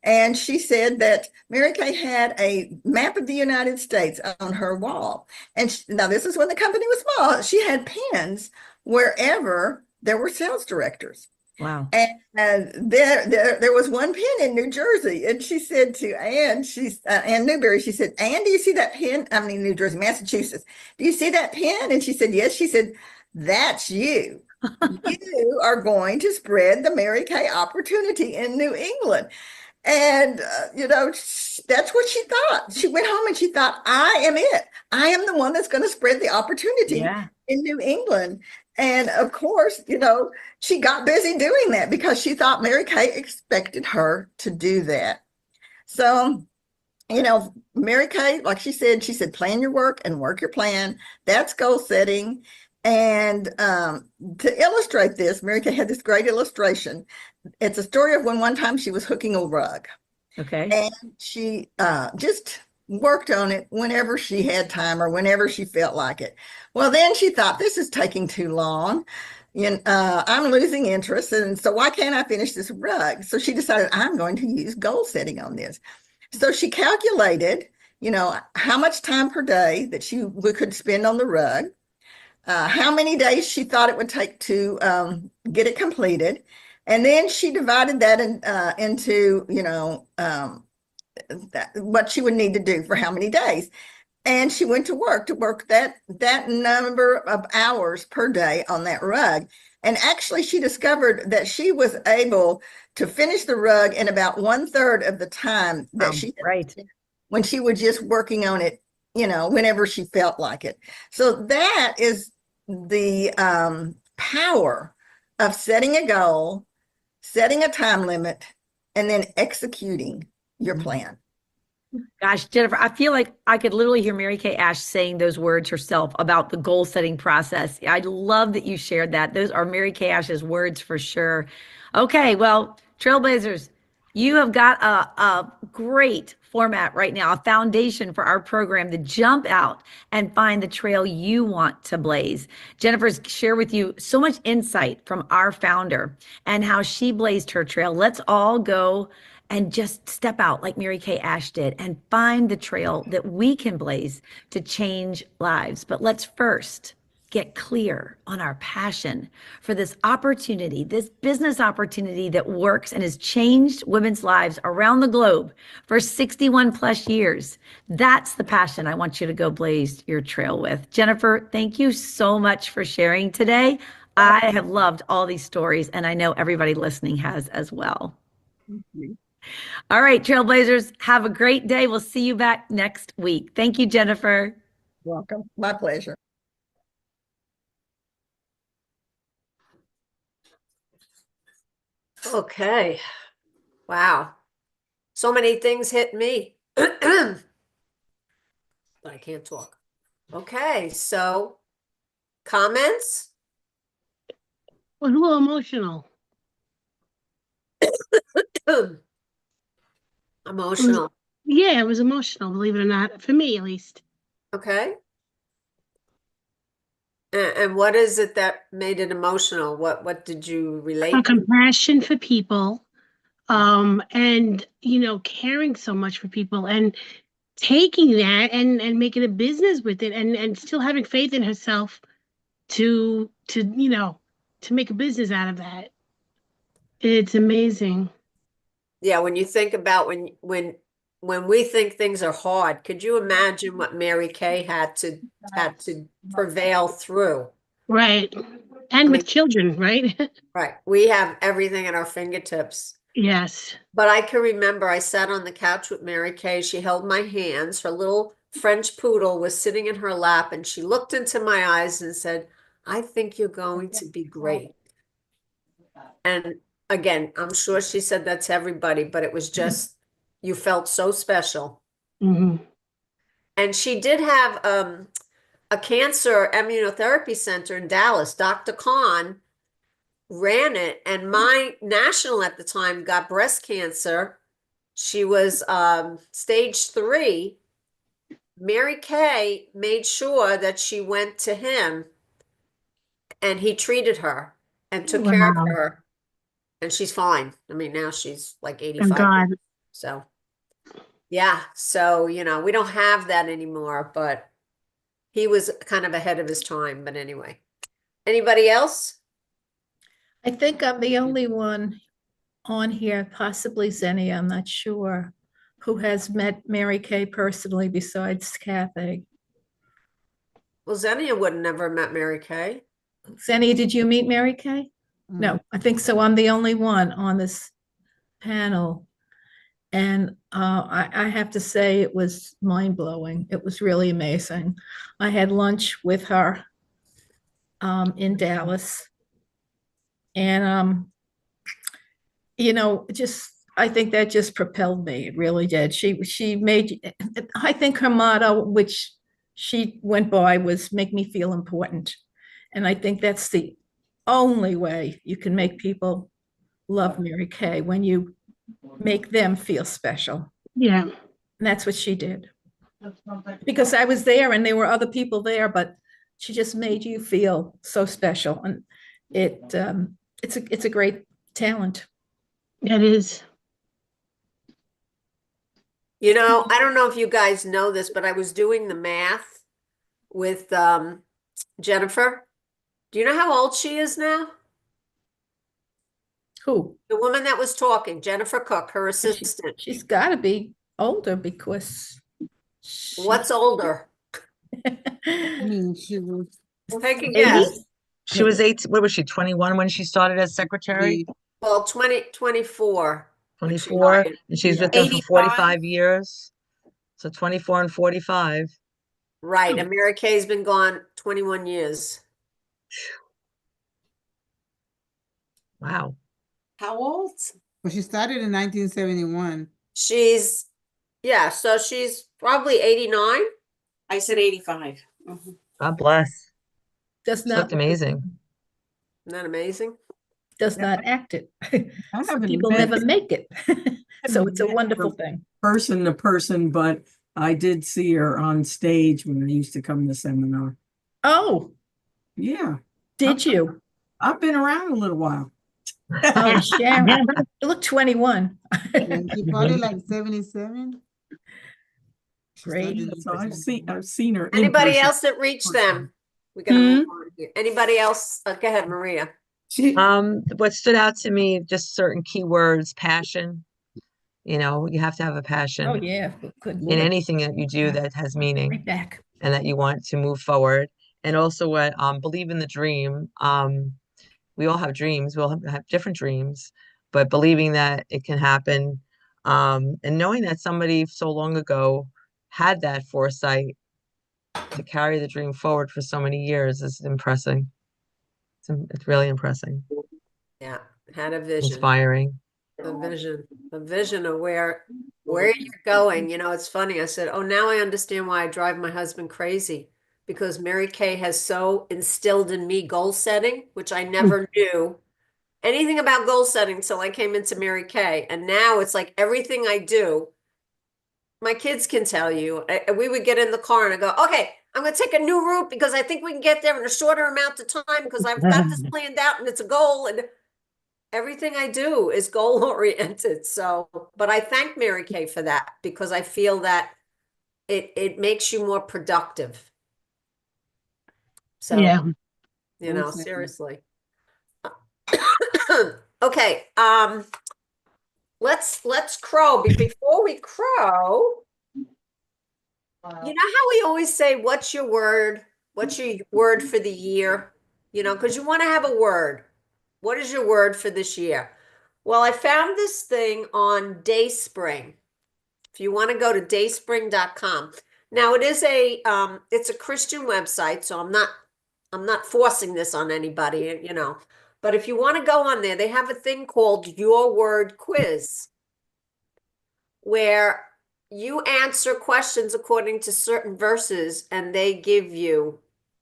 And she said that Mary Kay had a map of the United States on her wall. And now this is when the company was small. She had pins wherever there were sales directors. Wow. And there was one pin in New Jersey. And she said to Ann, Ann Newberry, she said, Ann, do you see that pin? I mean, New Jersey, Massachusetts. Do you see that pin? And she said, yes. She said, that's you. You are going to spread the Mary Kay opportunity in New England. And, that's what she thought. She went home and she thought, I am it. I am the one that's going to spread the opportunity in New England. And of course, she got busy doing that because she thought Mary Kay expected her to do that. So, Mary Kay, like she said, plan your work and work your plan. That's goal setting. And to illustrate this, Mary Kay had this great illustration. It's a story of when one time she was hooking a rug. Okay. And she just worked on it whenever she had time or whenever she felt like it. Well, then she thought, this is taking too long. I'm losing interest. And so why can't I finish this rug? So she decided, I'm going to use goal setting on this. So she calculated, how much time per day that we could spend on the rug, how many days she thought it would take to get it completed. And then she divided that into, what she would need to do for how many days. And she went to work that number of hours per day on that rug. And actually, she discovered that she was able to finish the rug in about 1/3 of the time that she right. when she was just working on it, whenever she felt like it. So that is the power of setting a goal, setting a time limit, and then executing your plan. Gosh, Jennifer, I feel like I could literally hear Mary Kay Ash saying those words herself about the goal setting process. I love that you shared that. Those are Mary Kay Ash's words for sure. Okay, well, Trailblazers, you have got a great format right now, a foundation for our program to jump out and find the trail you want to blaze. Jennifer's shared with you so much insight from our founder and how she blazed her trail. Let's all go and just step out like Mary Kay Ash did and find the trail that we can blaze to change lives. But let's first get clear on our passion for this opportunity, this business opportunity that works and has changed women's lives around the globe for 61 plus years. That's the passion I want you to go blaze your trail with. Jennifer, thank you so much for sharing today. I have loved all these stories, and I know everybody listening has as well. All right, Trailblazers, have a great day. We'll see you back next week. Thank you, Jennifer. Welcome. My pleasure. Okay. Wow. So many things hit me. But I can't talk. Okay, so comments? Was a little emotional. Emotional. Yeah, it was emotional, believe it or not, for me at least. Okay. And what is it that made it emotional? What did you relate A to? compassion for people, and caring so much for people and taking that and making a business with it and still having faith in herself to make a business out of that. It's amazing. Yeah, when you think about when we think things are hard, could you imagine what Mary Kay had to prevail through? Right. And with children, right? Right. We have everything at our fingertips. Yes. But I can remember I sat on the couch with Mary Kay. She held my hands. Her little French poodle was sitting in her lap, and she looked into my eyes and said, I think you're going to be great. And again, I'm sure she said that to everybody, but it was just, you felt so special. Mm-hmm. And she did have a cancer immunotherapy center in Dallas. Dr. Khan ran it, and my national at the time got breast cancer. She was stage 3. Mary Kay made sure that she went to him and he treated her and took care of her, and she's fine. I mean, now she's like 85. Thank God. So yeah, so we don't have that anymore, but he was kind of ahead of his time. But anyway, anybody else? I think I'm the only one on here, possibly Zenny, I'm not sure, who has met Mary Kay personally besides Kathy. Well, Xenia would have never met Mary Kay. Zenny, did you meet Mary Kay? No, I think so. I'm the only one on this panel. And I have to say it was mind-blowing. It was really amazing. I had lunch with her in Dallas. And I think that just propelled me. It really did. She made, I think her motto, which she went by, was make me feel important. And I think that's the only way you can make people love Mary Kay, when you make them feel special. Yeah. And that's what she did. because I was there and there were other people there, but she just made you feel so special. And it's a great talent. That is. You know, I don't know if you guys know this, but I was doing the math with Jennifer. Do you know how old she is now? Who? The woman that was talking, Jennifer Cook, her assistant. She's got to be older because What's older? I mean, she was Take a 80? guess. She was 18, what was she, 21 when she started as secretary? Well, 24. when she 24, hired. and she's Yeah. with them for 45 years. So 24 and 45. Right, and Mary Kay's been gone 21 years. Wow. How old? well, she started in 1971. She's, yeah, so she's probably 89. I said 85. Mhm. God bless. Does She not looked amazing. Isn't that amazing? does not act it. I Some haven't people met- never make it. So it's a met wonderful her thing. person to person, but I did see her on stage when I used to come to seminar. Oh, Yeah, did you? I've been around a little while. Oh, Sharon, you look 21. And she probably like 77. She Great. started in So I've 77. seen her. in Anybody person. else that reached them? We gotta move on here. Anybody else? Go ahead, Maria. What stood out to me, just certain keywords, passion. You know, you have to have a passion Oh, yeah. Good in Lord. anything that you do that has meaning Right back. and that you want to move forward. And also what believe in the dream. We all have dreams, we all have different dreams, but believing that it can happen, and knowing that somebody so long ago had that foresight to carry the dream forward for so many years is impressing. It's really impressing, Yeah, had a vision. inspiring. The vision of where you're going. You know, it's funny. I said, oh, now I understand why I drive my husband crazy, because Mary Kay has so instilled in me goal setting, which I never knew anything about goal setting until I came into Mary Kay. And now it's like everything I do, my kids can tell you. We would get in the car and I go, okay, I'm going to take a new route because I think we can get there in a shorter amount of time because I've got this planned out and it's a goal. And everything I do is goal oriented. So, but I thank Mary Kay for that because I feel that it makes you more productive. So, Yeah. you know, Exactly. seriously. Okay, let's crow. Before we crow, you know how we always say, what's your word? What's your word for the year? You know, because you want to have a word. What is your word for this year? Well, I found this thing on Dayspring. If you want to go to dayspring.com. Now it is it's a Christian website, so I'm not forcing this on anybody, you know. But if you want to go on there, they have a thing called Your Word Quiz, where you answer questions according to certain verses and they give you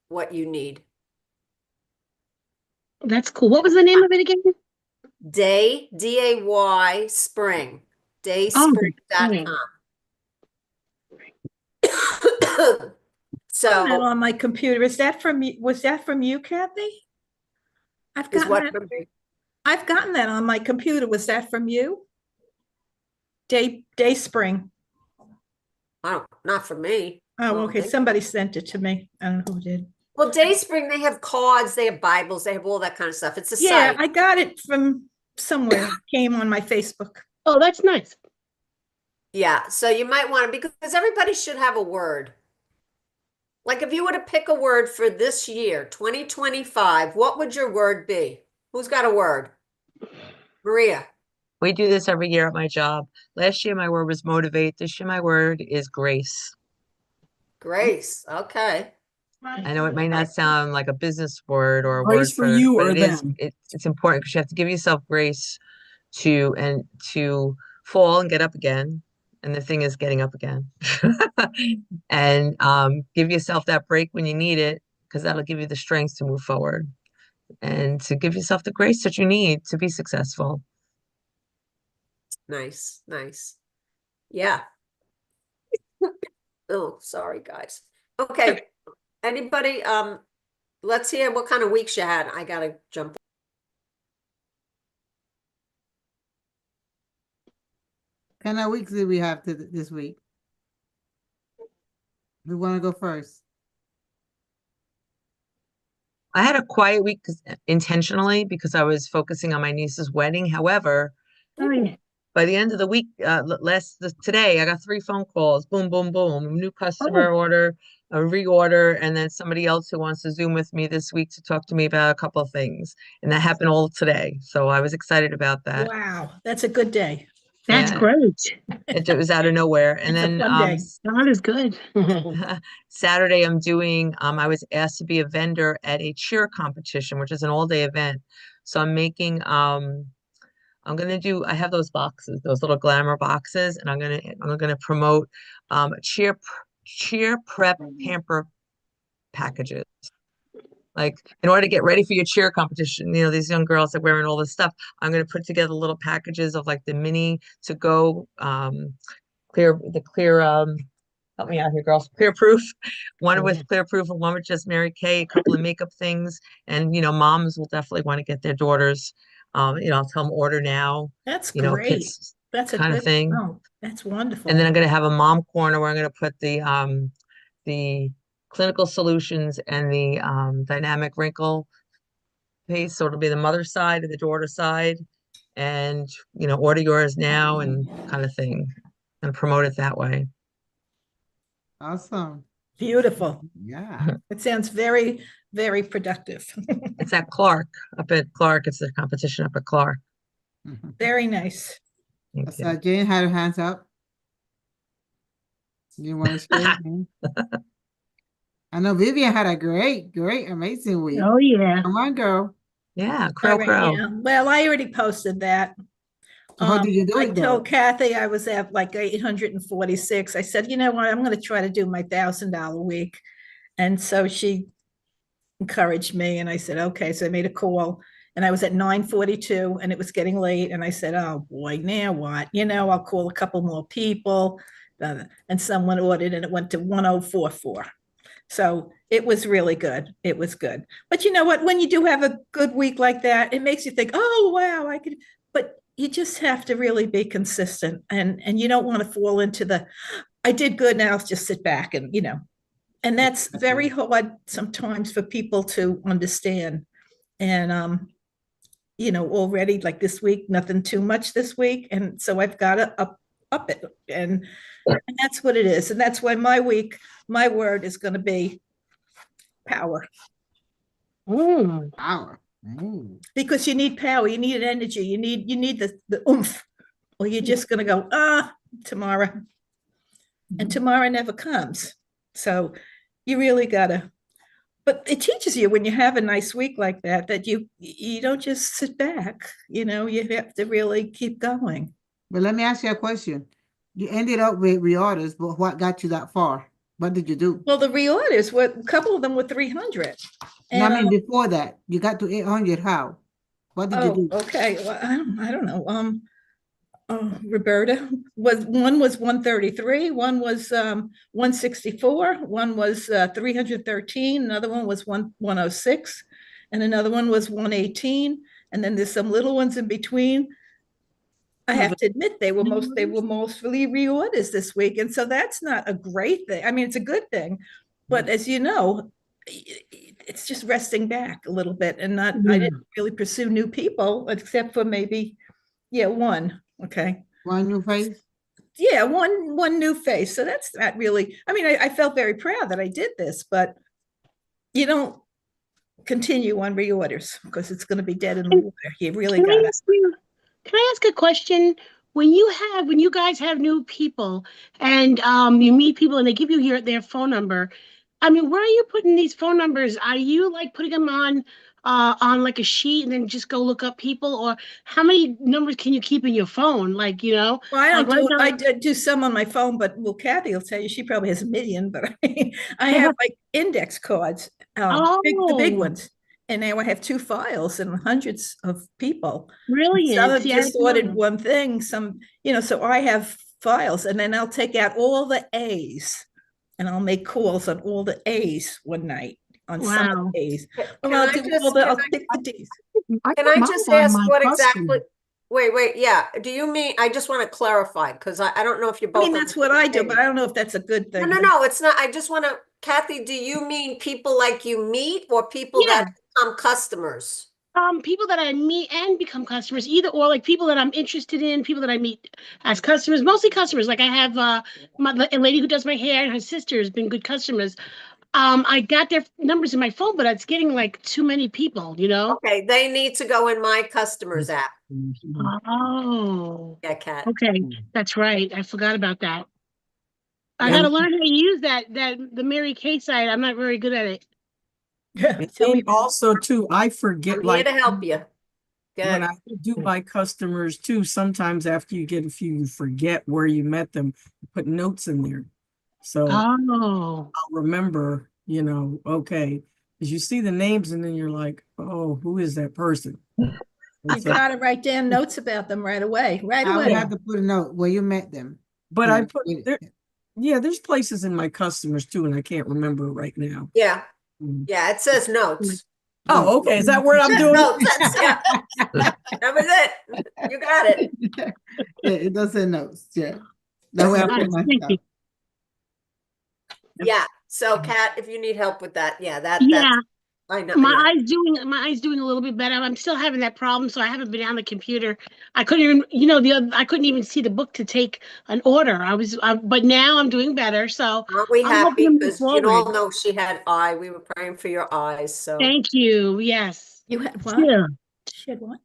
what you need. That's cool. What was the name of it again? Day, D-A-Y, spring, dayspring.com. Got that So, on my computer. Is that from you? Was that from you, Kathy? is what from me? I've gotten that on my computer. Was that from you? Dayspring. Oh, not for me. Oh, Oh, okay. thank- Somebody sent it to me. I don't know who did. Well, Dayspring, they have cards, they have Bibles, they have all that kind of stuff. It's a Yeah, site. I got it from somewhere. It came on my Facebook. Oh, that's nice. Yeah, so you might want to, because everybody should have a word. Like if you were to pick a word for this year, 2025, what would your word be? Who's got a word? Maria. We do this every year at my job. Last year, my word was motivate. This year, my word is grace. Grace. Okay. I know it may not sound like a business word or a Grace word for you but or it is, them? it's important because you have to give yourself grace to fall and get up again. And the thing is getting up again. And give yourself that break when you need it, because that'll give you the strength to move forward and to give yourself the grace that you need to be successful. Nice. Nice. Yeah. Oh, sorry, guys. Okay, anybody, let's hear what kind of weeks you had. I gotta jump. Kind of weeks did we have this week? We want to go first. I had a quiet week intentionally because I was focusing on my niece's wedding. However, Oh, yeah. by the end of the week, today, I got 3 phone calls. Boom, boom, boom. New customer order, a reorder, and then somebody else who wants to Zoom with me this week to talk to me about a couple of things. And that happened all today. So I was excited about that. Wow, that's a good day. That's Yeah. great. It was out of nowhere. And It's a then fun day. God is good. Saturday, I was asked to be a vendor at a cheer competition, which is an all-day event. So I'm making, I have those boxes, those little glamour boxes, and I'm gonna promote cheer prep pamper packages. Like, in order to get ready for your cheer competition, these young girls are wearing all this stuff. I'm going to put together little packages of like the mini to go, clear, help me out here, girls, clear proof, one with clear proof and one with just Mary Kay, a couple of makeup things. And, moms will definitely want to get their daughters, I'll tell them order now, That's great. kids That's a kind of good, thing. oh, that's wonderful. And then I'm going to have a mom corner where I'm going to put the clinical solutions and the dynamic wrinkle paste. So it'll be the mother side and the daughter side, and order yours now and kind of thing, and promote it that way. Awesome. Beautiful. Yeah. It sounds very, very productive. It's at Clark, It's the competition up at Clark. Very nice. Thank So you. Jane had her hands up. You want to share? I know Vivian had a great, amazing week. Oh, yeah. Come on, girl. Yeah, All crow. right, yeah. Well, I already posted that. So how did you do I it though? told Kathy I was at like 846. I said, you know what, I'm going to try to do my $1,000 week. And so she encouraged me and I said, okay. So I made a call and I was at 942 and it was getting late. And I said, oh boy, now what? I'll call a couple more people. And someone ordered and it went to 1044. So it was really good. It was good. But you know what? When you do have a good week like that, it makes you think, oh, wow, I could, but you just have to really be consistent and you don't want to fall into I did good, now I'll just sit back and, and that's very hard sometimes for people to understand. And, already like this week, nothing too much this week. And so I've got to up it. And that's what it is. And that's why my word is going to be power. Power. Because you need power, you need energy, you need the oomph, or you're just going to go, tomorrow. And tomorrow never comes. So you really got to, but it teaches you when you have a nice week like that you don't just sit back, you have to really keep going. But let me ask you a question. You ended up with reorders, but what got you that far? What did you do? Well, the reorders a couple of them were 300. And I mean, before that, you got to 800. How? What did you do? Okay. Well, I don't know. Roberta one was 133, one was 164, one was 313, another one was 106, and another one was 118, and then there's some little ones in between. I have to admit they were mostly reorders this week, and so that's not a great thing. I mean, it's a good thing, but as you know, it's just resting back a little bit and not. I didn't really pursue new people except for maybe, one. Okay. One new face? Yeah, one new face. So that's not really, I mean, I felt very proud that I did this, but you don't continue on reorders because it's going to be dead in the water. You really got it. Can I ask a question? When you guys have new people and you meet people and they give you their phone number, I mean, where are you putting these phone numbers? Are you like putting them on like a sheet and then just go look up people, or how many numbers can you keep in your phone? Like, Well, I do some on my phone, but Kathy will tell you she probably has a million, but I have like index cards, the big ones. And now I have 2 files and hundreds of people. Brilliant. Some have just ordered one thing, some, so I have files and then I'll take out all the A's and I'll make calls on all the A's one night on some of Wow. the A's. Can Or I'll I do just- all the, can I'll I- pick the D's. Can I put just mine on ask my what customer. exactly? Wait, yeah. Do you mean, I just want to clarify, because I don't know if you're I both. mean, on that's the what same I do, page. but I don't know if that's a good No, thing. no, no, it's not. I just want to, Kathy, do you mean people like you meet or people Yeah. that become customers? People that I meet and become customers, either or, like people that I'm interested in, people that I meet as customers, mostly customers. Like I have a lady who does my hair, and her sister has been good customers. I got their numbers in my phone, but it's getting like too many people, you know? Okay, they need to go in my customers app. Oh, Yeah, Kat. okay, that's right. I forgot about that. I Yeah. gotta learn how to use the Mary Kay site. I'm not very good at it. And Tell me then also too, I forget, I'm here like to help you. when Good. I do my customers too, sometimes after you get a few, you forget where you met them, put notes in there. So Oh, I'll remember, okay, because you see the names and then you're like, oh, who is that person? And You so- gotta write down notes about them right away, right I would away. have to put a note where you met them. but Yeah, I put get it. there, yeah, there's places in my customers too, and I can't remember right now. Yeah, Mm. yeah, it says notes. Oh, okay. Is that where I'm Says doing? notes, yeah. That was it. You got it. Yeah, it does say notes, yeah. That way I put my thank you. stuff. Yeah, so Kat, if you need help with that, yeah, that's, Yeah, I know, my yeah. eyes doing a little bit better. I'm still having that problem, so I haven't been on the computer. I couldn't even, I couldn't even see the book to take an order. But now I'm doing better. So Aren't we I'm hoping happy? to move Because you forward. all know she had eye. We were praying for your eyes, so. Thank you. Yes. You had what? Yeah. She had what?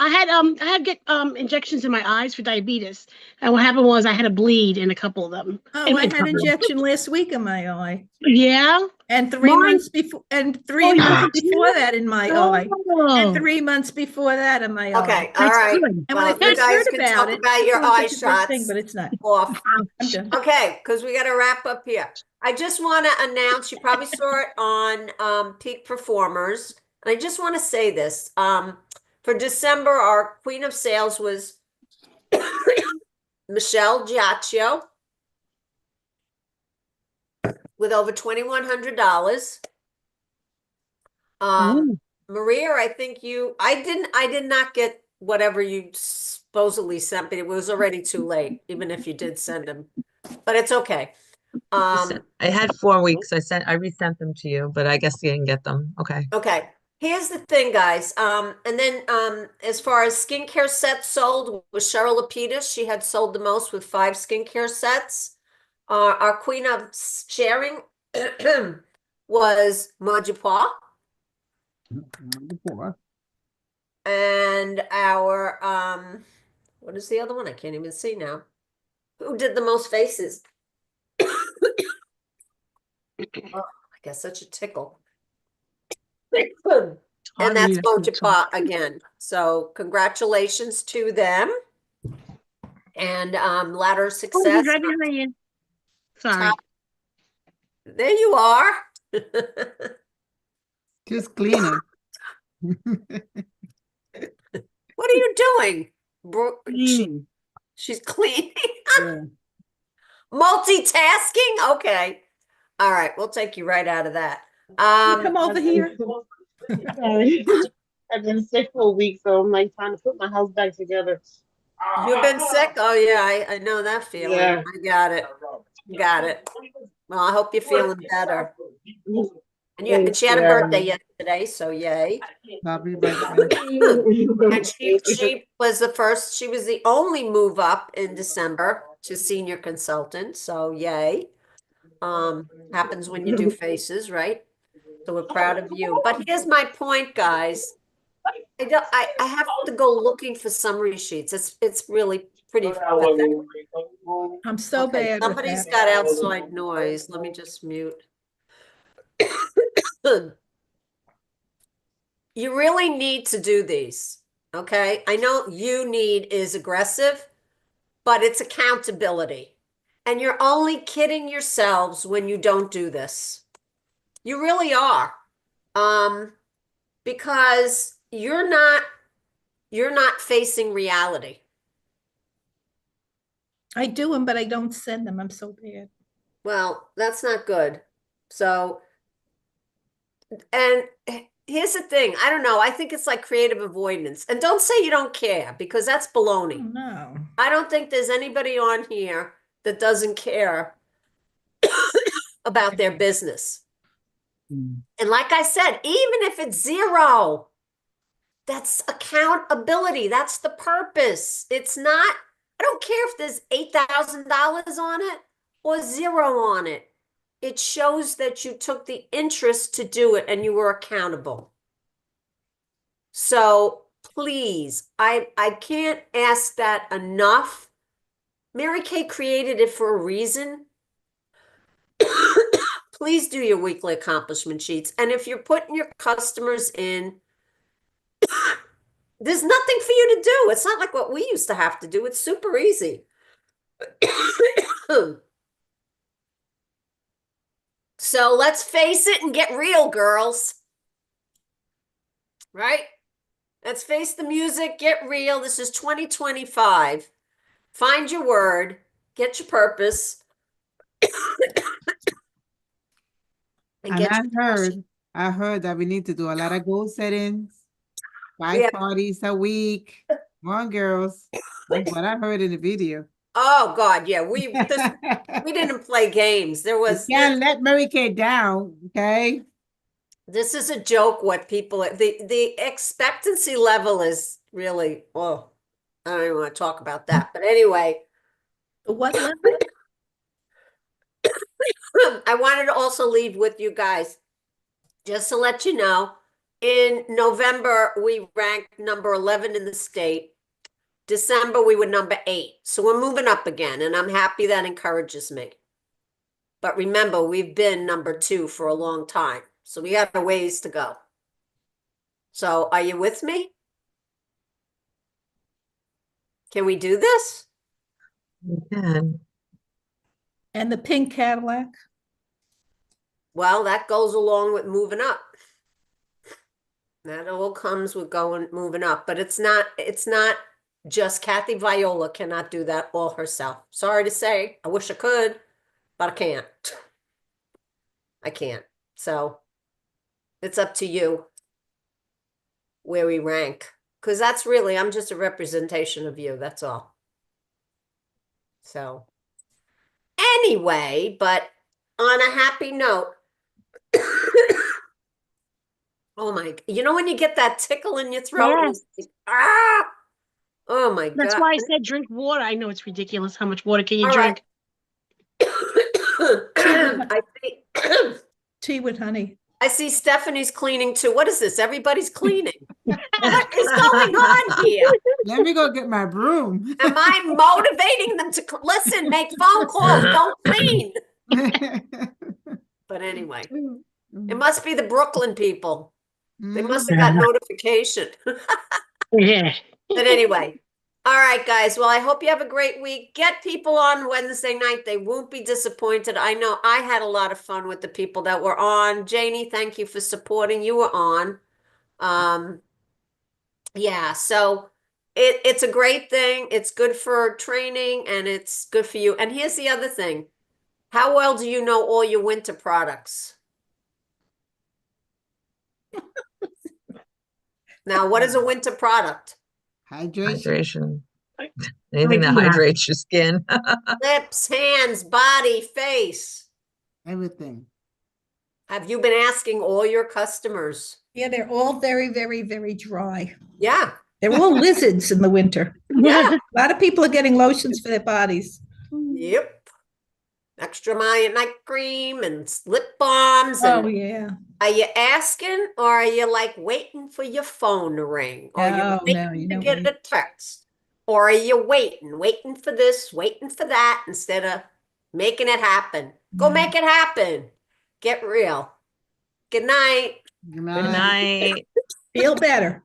I had get injections in my eyes for diabetes, and what happened was I had a bleed in a couple of them. Oh, And I it- had injection last week in my eye. Yeah. And 3 Mine- months before, and three Oh, you months did before too? that in my eye. Oh, And 3 months before that in my eye. Okay, all that's right. good. And when I Well, you first guys heard can about talk it, about it your sounds eye like a great thing, shots but it's not. off. I'm done. Okay, because we got to wrap up here. I just want to announce, you probably saw it on Peak Performers. And I just want to say this. For December, our Queen of Sales was Michelle Giacchio with over $2,100. Ooh. Maria, I think I did not get whatever you supposedly sent, but it was already too late, even if you did send them. But it's okay. I had 4 weeks. I resent them to you, but I guess you didn't get them. Okay. Okay. Here's the thing, guys. And then as far as skincare sets sold with Cheryl Lapidus, she had sold the most with 5 skincare sets. Our queen of sharing was Majapua. And our what is the other one? I can't even see now. Who did the most faces? Oh, I guess such a tickle. And that's Rita. Mochapa again. So congratulations to them. And ladder Oh, success. he's right behind you. Sorry. Top- There you are. Just cleaning. What are you doing? Cleaning. She's cleaning. Yeah. Multitasking? Okay. All right, we'll take you right out of that. Come over here. Sorry. I've been sick for a week, so I'm like trying to put my house back together. You've been sick? Oh yeah, I know that feeling. Yeah. I got it. Got it. Well, I hope you're feeling better. And she had a birthday yesterday, so yay. Happy birthday. And she was she was the only move up in December to senior consultant, so yay. Happens when you do faces, right? So we're proud of you. But here's my point, guys. I have to go looking for summary sheets. It's really pretty pathetic. I'm so Okay, bad with somebody's that. got outside noise. Let me just mute. You really need to do these, okay? I know you need is aggressive, but it's accountability. And you're only kidding yourselves when you don't do this. You really are. Because you're not facing reality. I do them, but I don't send them. I'm so bad. Well, that's not good. So, and here's the thing. I don't know. I think it's like creative avoidance. And don't say you don't care because that's baloney. Oh, no. I don't think there's anybody on here that doesn't care about their business. Mm. And like I said, even if it's zero, that's accountability. That's the purpose. It's not, I don't care if there's $8,000 on it or zero on it. It shows that you took the interest to do it and you were accountable. So please, I can't ask that enough. Mary Kay created it for a reason. Please do your weekly accomplishment sheets. And if you're putting your customers in, there's nothing for you to do. It's not like what we used to have to do. It's super easy. So let's face it and get real, girls. Right? Let's face the music, get real. This is 2025. Find your word, get your purpose. And And get your passion. I heard that we need to do a lot of goal settings, 5 Yeah. parties a week. Come on, girls. That's what I heard in the video. Oh God, yeah. We didn't play games. There You was can't let Mary Kay down, okay? this is a joke what people the expectancy level is really, oh, I don't even want to talk about that. But anyway, The what level? I wanted to also leave with you guys, just to let you know, in November, we ranked number 11 in the state. December, we were number 8. So we're moving up again, and I'm happy that encourages me. But remember, we've been number 2 for a long time. So we got a ways to go. So are you with me? Can we do this? You can. And the pink Cadillac? Well, that goes along with moving up. That all comes with moving up, but it's not just Kathy Viola cannot do that all herself. Sorry to say, I wish I could, but I can't. I can't. So it's up to you where we rank, because that's really, I'm just a representation of you. That's all. So anyway, but on a happy note, oh my, you know, when you get that tickle in your throat, and Yes. it's like, ah, oh my That's God. why I said drink water. I know it's ridiculous. How much water can you All right. drink? I see, Tea with honey. I see Stephanie's cleaning too. What is this? Everybody's cleaning. What is going on here? Let me go get my broom. Am I motivating them to listen, make phone calls, don't clean? But anyway, it must be the Brooklyn people. They must have got notification. Yeah. But anyway, all right, guys. Well, I hope you have a great week. Get people on Wednesday night. They won't be disappointed. I know I had a lot of fun with the people that were on. Janie, thank you for supporting. You were on. Yeah, so it's a great thing. It's good for training and it's good for you. And here's the other thing. How well do you know all your winter products? Now, what is a winter product? Hydration. Hydration. Anything that Yeah. hydrates your skin. Lips, hands, body, face. Everything. Have you been asking all your customers? Yeah, they're all very, very, very dry. Yeah, They're all lizards in the winter. yeah, A lot of people are getting lotions for their bodies. yep. Extra night cream and lip balms. And Oh, yeah. are you asking or are you like waiting for your phone to ring? Or No, you no, waiting you to don't get wait. a text? Or are you waiting for this, waiting for that instead of making it happen? Go Yeah. make it happen. Get real. Good night. Good Good night. night. Feel better.